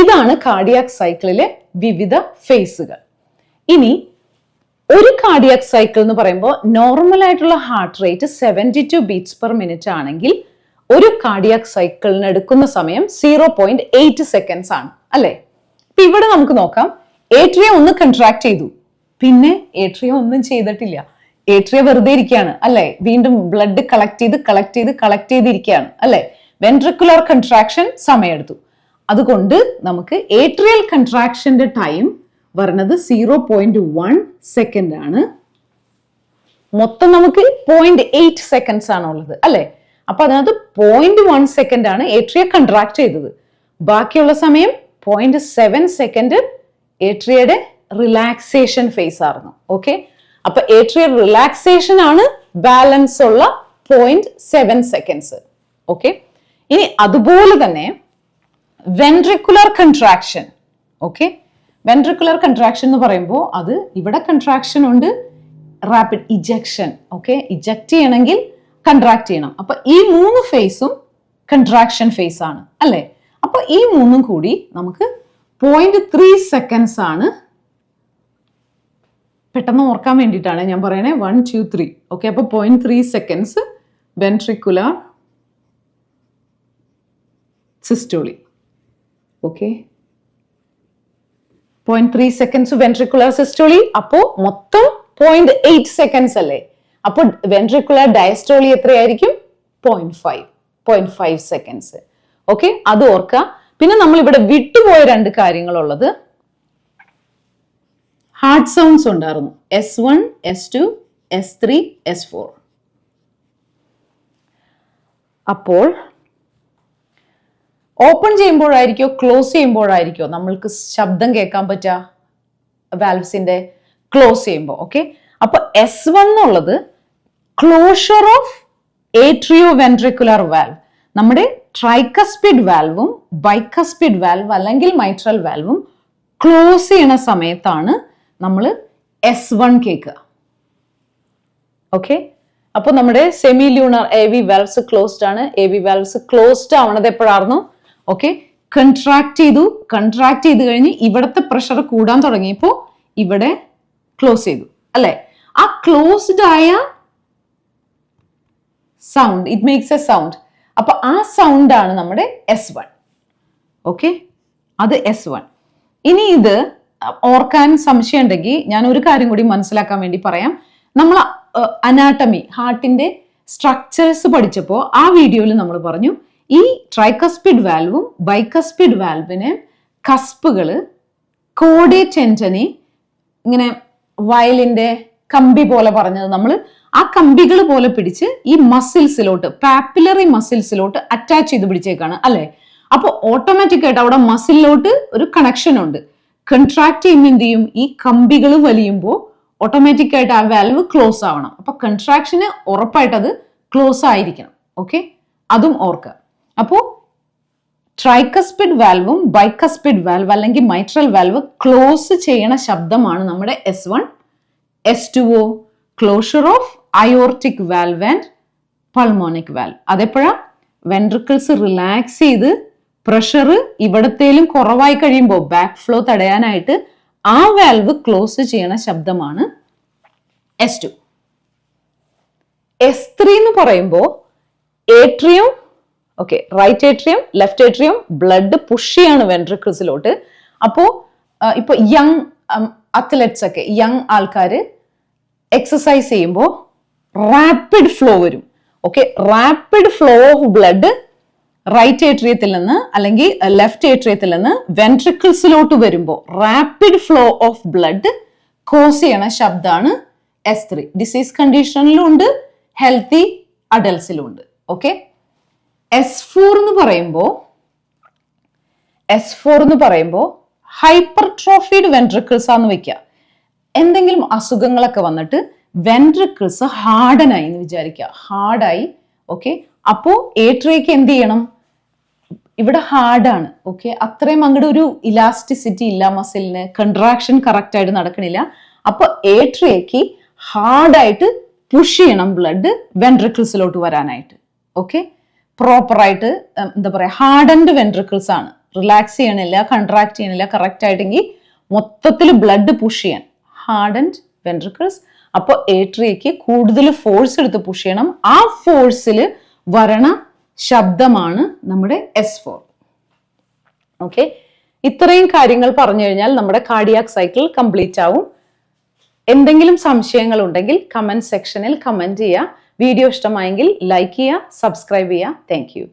ഇതാണ് കാർഡിയാക് സൈക്കിളിലെ വിവിധ ഫേസുകൾ. ഇനി ഒരു കാർഡിയാക് സൈക്കിൾ എന്ന് പറയുമ്പോൾ നോർമൽ ആയിട്ടുള്ള heart rate 72 beats per minute ആണെങ്കിൽ ഒരു കാർഡിയാക് സൈക്കിളിന് എടുക്കുന്ന സമയം 0.8 സെക്കൻഡ്സ് ആണ് അല്ലെ? ഇപ്പൊ ഇവിടെ നമുക്ക് നോക്കാം, ഏട്രിയം ഒന്ന് കൺട്രാക്ട് ചെയ്തു, പിന്നെ ഏട്രിയം ഒന്നും ചെയ്തിട്ടില്ല. ഏട്രിയ വെറുതെ ഇരിക്കുകയാണ് അല്ലെ? വീണ്ടും ബ്ലഡ് കളക്ട് ചെയ്തിരിക്കുകയാണ് അല്ലെ? വെൻട്രിക്കുലർ കൺട്രാക്ഷൻ സമയമെടുത്തു. അതുകൊണ്ട് നമുക്ക് ഏട്രിയൽ കൺട്രാക്ഷന്റെ ടൈം വരുന്നത് 0.1 സെക്കൻഡ് ആണ്. മൊത്തം നമുക്ക് 0.8 സെക്കൻഡ്സ് ആണുള്ളത് അല്ലെ? അപ്പൊ അതിനകത്ത് 0.1 സെക്കൻഡ് ആണ് ഏട്രിയ കൺട്രാക്ട് ചെയ്തത്. ബാക്കിയുള്ള സമയം 0.7 സെക്കൻഡ് ഏട്രിയയുടെ റിലാക്സേഷൻ ഫേസ് ആയിരുന്നു. ഓക്കെ, അപ്പൊ ഏട്രിയൽ റിലാക്സേഷൻ ആണ് ബാലൻസ് ഉള്ള 0.7 സെക്കൻഡ്സ്. ഓക്കെ, ഇനി അതുപോലെ തന്നെ ventricular contraction. Okay, ventricular contraction എന്ന് പറയുമ്പോൾ അത് ഇവിടെ കൺട്രാക്ഷൻ ഉണ്ട്, റാപ്പിഡ് ഇജക്ഷൻ. ഓക്കെ, ഇജക്ട് ചെയ്യണമെങ്കിൽ കൺട്രാക്ട് ചെയ്യണം. അപ്പൊ ഈ 3 ഫേസും കൺട്രാക്ഷൻ ഫേസ് ആണ് അല്ലേ? അപ്പൊ ഈ 3 കൂടി നമുക്ക് 0.3 സെക്കൻഡ്സ് ആണ്. പെട്ടെന്ന് ഓർക്കാൻ വേണ്ടിയിട്ടാണ് ഞാൻ പറയണേ. 1 2 3. ഓക്കെ, അപ്പൊ 0.3 seconds ventricular സിസ്റ്റോളി. Okay, 0.3 seconds ventricular സിസ്റ്റോളി. അപ്പോ മൊത്തം 0.8 സെക്കൻഡ്സ് അല്ലേ? അപ്പൊ വെൻട്രിക്കുലർ ഡയസ്റ്റോളി എത്രയായിരിക്കും? 0.5 സെക്കൻഡ്സ്. ഓക്കെ, അത് ഓർക്കുക. പിന്നെ നമ്മൾ ഇവിടെ വിട്ടുപോയ 2 കാര്യങ്ങളുള്ളത്, ഹാർട്ട് സൗണ്ട്സ് ഉണ്ടായിരുന്നു. S1, S2, S3, S4. അപ്പോൾ ഓപ്പൺ ചെയ്യുമ്പോഴായിരിക്കോ ക്ലോസ് ചെയ്യുമ്പോഴായിരിക്കോ നമ്മൾക്ക് ശബ്ദം കേൾക്കാൻ പറ്റുക? വാൽവ്സിന്റെ ക്ലോസ് ചെയ്യുമ്പോൾ. ഓക്കെ, അപ്പൊ S1 എന്നുള്ളത് closure of atrio ventricular valve. നമ്മുടെ ട്രൈകസ്പിഡ് വാൽവും ബൈകസ്പിഡ് വാൽവ് അല്ലെങ്കിൽ മൈട്രൽ വാൽവും ക്ലോസ് ചെയ്യണ സമയത്താണ് നമ്മൾ S1 കേൾക്കുക. ഓക്കെ, അപ്പൊ നമ്മുടെ semi lunar AV valves closed ആണ്. AV വാൽവ്സ് ക്ലോസ്ഡ് ആവണത് എപ്പോഴായിരുന്നു? ഓക്കെ, കൺട്രാക്ട് ചെയ്ത് കഴിഞ്ഞ് ഇവിടുത്തെ പ്രഷർ കൂടാൻ തുടങ്ങിയപ്പോ ഇവിടെ ക്ലോസ് ചെയ്തു അല്ലെ? ആ ക്ലോസ്ഡ് ആയ sound, it makes A sound. അപ്പൊ ആ സൗണ്ട് ആണ് നമ്മുടെ S1. ഓക്കെ, അത് S1. ഇനി ഇത് ഓർക്കാൻ സംശയം ഉണ്ടെങ്കിൽ ഞാൻ ഒരു കാര്യം കൂടി മനസ്സിലാക്കാൻ വേണ്ടി പറയാം. നമ്മൾ അനാട്ടമി, ഹാർട്ടിന്റെ സ്ട്രക്ചേഴ്സ് പഠിച്ചപ്പോൾ ആ വീഡിയോയിൽ നമ്മൾ പറഞ്ഞു ഈ ട്രൈകസ്പിഡ് വാൽവും ബൈകസ്പിഡ് വാൽവിന് കസ്പുകള് കോഡേ ടെൻഡനി, ഇങ്ങനെ വയലിന്റെ കമ്പി പോലെ പറഞ്ഞത്, നമ്മൾ ആ കമ്പികൾ പോലെ പിടിച്ച് ഈ മസിൽസിലോട്ട്, പാപ്പിലറി മസിൽസിലോട്ട് അറ്റാച്ച് ചെയ്ത് പിടിച്ചേക്കാണ് അല്ലെ? അപ്പൊ ഓട്ടോമാറ്റിക് ആയിട്ട് അവിടെ മസിലിലോട്ട് ഒരു കണക്ഷൻ ഉണ്ട്. കൺട്രാക്ട് ചെയ്യുമ്പോൾ എന്ത് ചെയ്യും? ഈ കമ്പികൾ വലിയുമ്പോൾ ഓട്ടോമാറ്റിക് ആയിട്ട് ആ വാൽവ് ക്ലോസ് ആവണം. അപ്പൊ കൺട്രാക്ഷന് ഉറപ്പായിട്ട് അത് ക്ലോസ് ആയിരിക്കണം. ഓക്കെ, അതും ഓർക്കുക. അപ്പോ ട്രൈകസ്പിഡ് വാൽവും ബൈകസ്പിഡ് വാൽവ് അല്ലെങ്കിൽ മൈട്രൽ വാൽവ് ക്ലോസ് ചെയ്യണ ശബ്ദമാണ് നമ്മുടെ S1. S2O closure of aortic valve and pulmonic valve. അതെപ്പോഴാ? വെൻട്രിക്കിൾസ് റിലാക്സ് ചെയ്ത് പ്രഷർ ഇവിടത്തേലും കുറവായി കഴിയുമ്പോൾ ബാക്ക് ഫ്ലോ തടയാനായിട്ട് ആ വാൽവ് ക്ലോസ് ചെയ്യണ ശബ്ദമാണ് S2. S3 എന്ന് പറയുമ്പോൾ ഏട്രിയം, okay, right atrium left atrium blood push ചെയ്യാണ് വെൻട്രിക്കിൾസിലോട്ട്. അപ്പോ ഇപ്പൊ യങ് അത്ലറ്റ്സ് ഒക്കെ, യങ് ആൾക്കാര് എക്സസൈസ് ചെയ്യുമ്പോൾ റാപ്പിഡ് ഫ്ലോ വരും. Okay, rapid flow of blood right ഏട്രിയത്തിൽ നിന്ന് അല്ലെങ്കിൽ ലെഫ്റ്റ് ഏട്രിയത്തിൽ നിന്ന് വെൻട്രിക്കിൾസിലോട്ട് വരുമ്പോൾ rapid flow of blood cause ചെയ്യണ ശബ്ദമാണ് S3. ഡിസീസ് കണ്ടീഷനിലും ഉണ്ട്, ഹെൽത്തി അഡൽസിലും ഉണ്ട്. ഓക്കെ, S4 എന്ന് പറയുമ്പോൾ ഹൈപ്പർട്രോഫീഡ് വെൻട്രിക്കിൾസ് ആണെന്ന് വെക്കുക. എന്തെങ്കിലും അസുഖങ്ങളൊക്കെ വന്നിട്ട് വെൻട്രിക്കിൾസ് ഹാർഡനായി എന്ന് വിചാരിക്കുക, ഹാർഡായി. ഓക്കെ, അപ്പോ ഏട്രിയക്ക് എന്ത് ചെയ്യണം? ഇവിടെ ഹാർഡാണ്. ഓക്കെ, അത്രയും അങ്ങോട്ട് ഒരു ഇലാസ്റ്റിസിറ്റി ഇല്ല മസിലിന്, കൺട്രാക്ഷൻ കറക്റ്റ് ആയിട്ട് നടക്കണില്ല. അപ്പൊ ഏട്രിയക്ക് ഹാർഡായിട്ട് പുഷ് ചെയ്യണം ബ്ലഡ് വെൻട്രിക്കിൾസിലോട്ട് വരാനായിട്ട്. ഓക്കെ, പ്രോപ്പറായിട്ട് എന്താ പറയാ, ഹാർഡൻഡ് വെൻട്രിക്കിൾസ് ആണ്, റിലാക്സ് ചെയ്യണില്ല, കൺട്രാക്ട് ചെയ്യണില്ല കറക്റ്റ് ആയിട്ടെങ്കിൽ മൊത്തത്തിൽ ബ്ലഡ് പുഷ് ചെയ്യാൻ ഹാർഡൻഡ് വെൻട്രിക്കിൾസ്. അപ്പോൾ ഏട്രിയക്ക് കൂടുതൽ ഫോഴ്സ് എടുത്ത് പുഷ് ചെയ്യണം. ആ ഫോഴ്സിൽ വരണ ശബ്ദമാണ് നമ്മുടെ S4. ഓക്കെ, ഇത്രയും കാര്യങ്ങൾ പറഞ്ഞു കഴിഞ്ഞാൽ നമ്മുടെ കാർഡിയാക് സൈക്കിൾ കംപ്ലീറ്റ് ആവും. എന്തെങ്കിലും സംശയങ്ങൾ ഉണ്ടെങ്കിൽ കമന്റ് സെക്ഷനിൽ കമന്റ് ചെയ്യുക. വീഡിയോ ഇഷ്ടമായെങ്കിൽ ലൈക്ക് ചെയ്യുക, സബ്സ്ക്രൈബ് ചെയ്യുക. Thank you.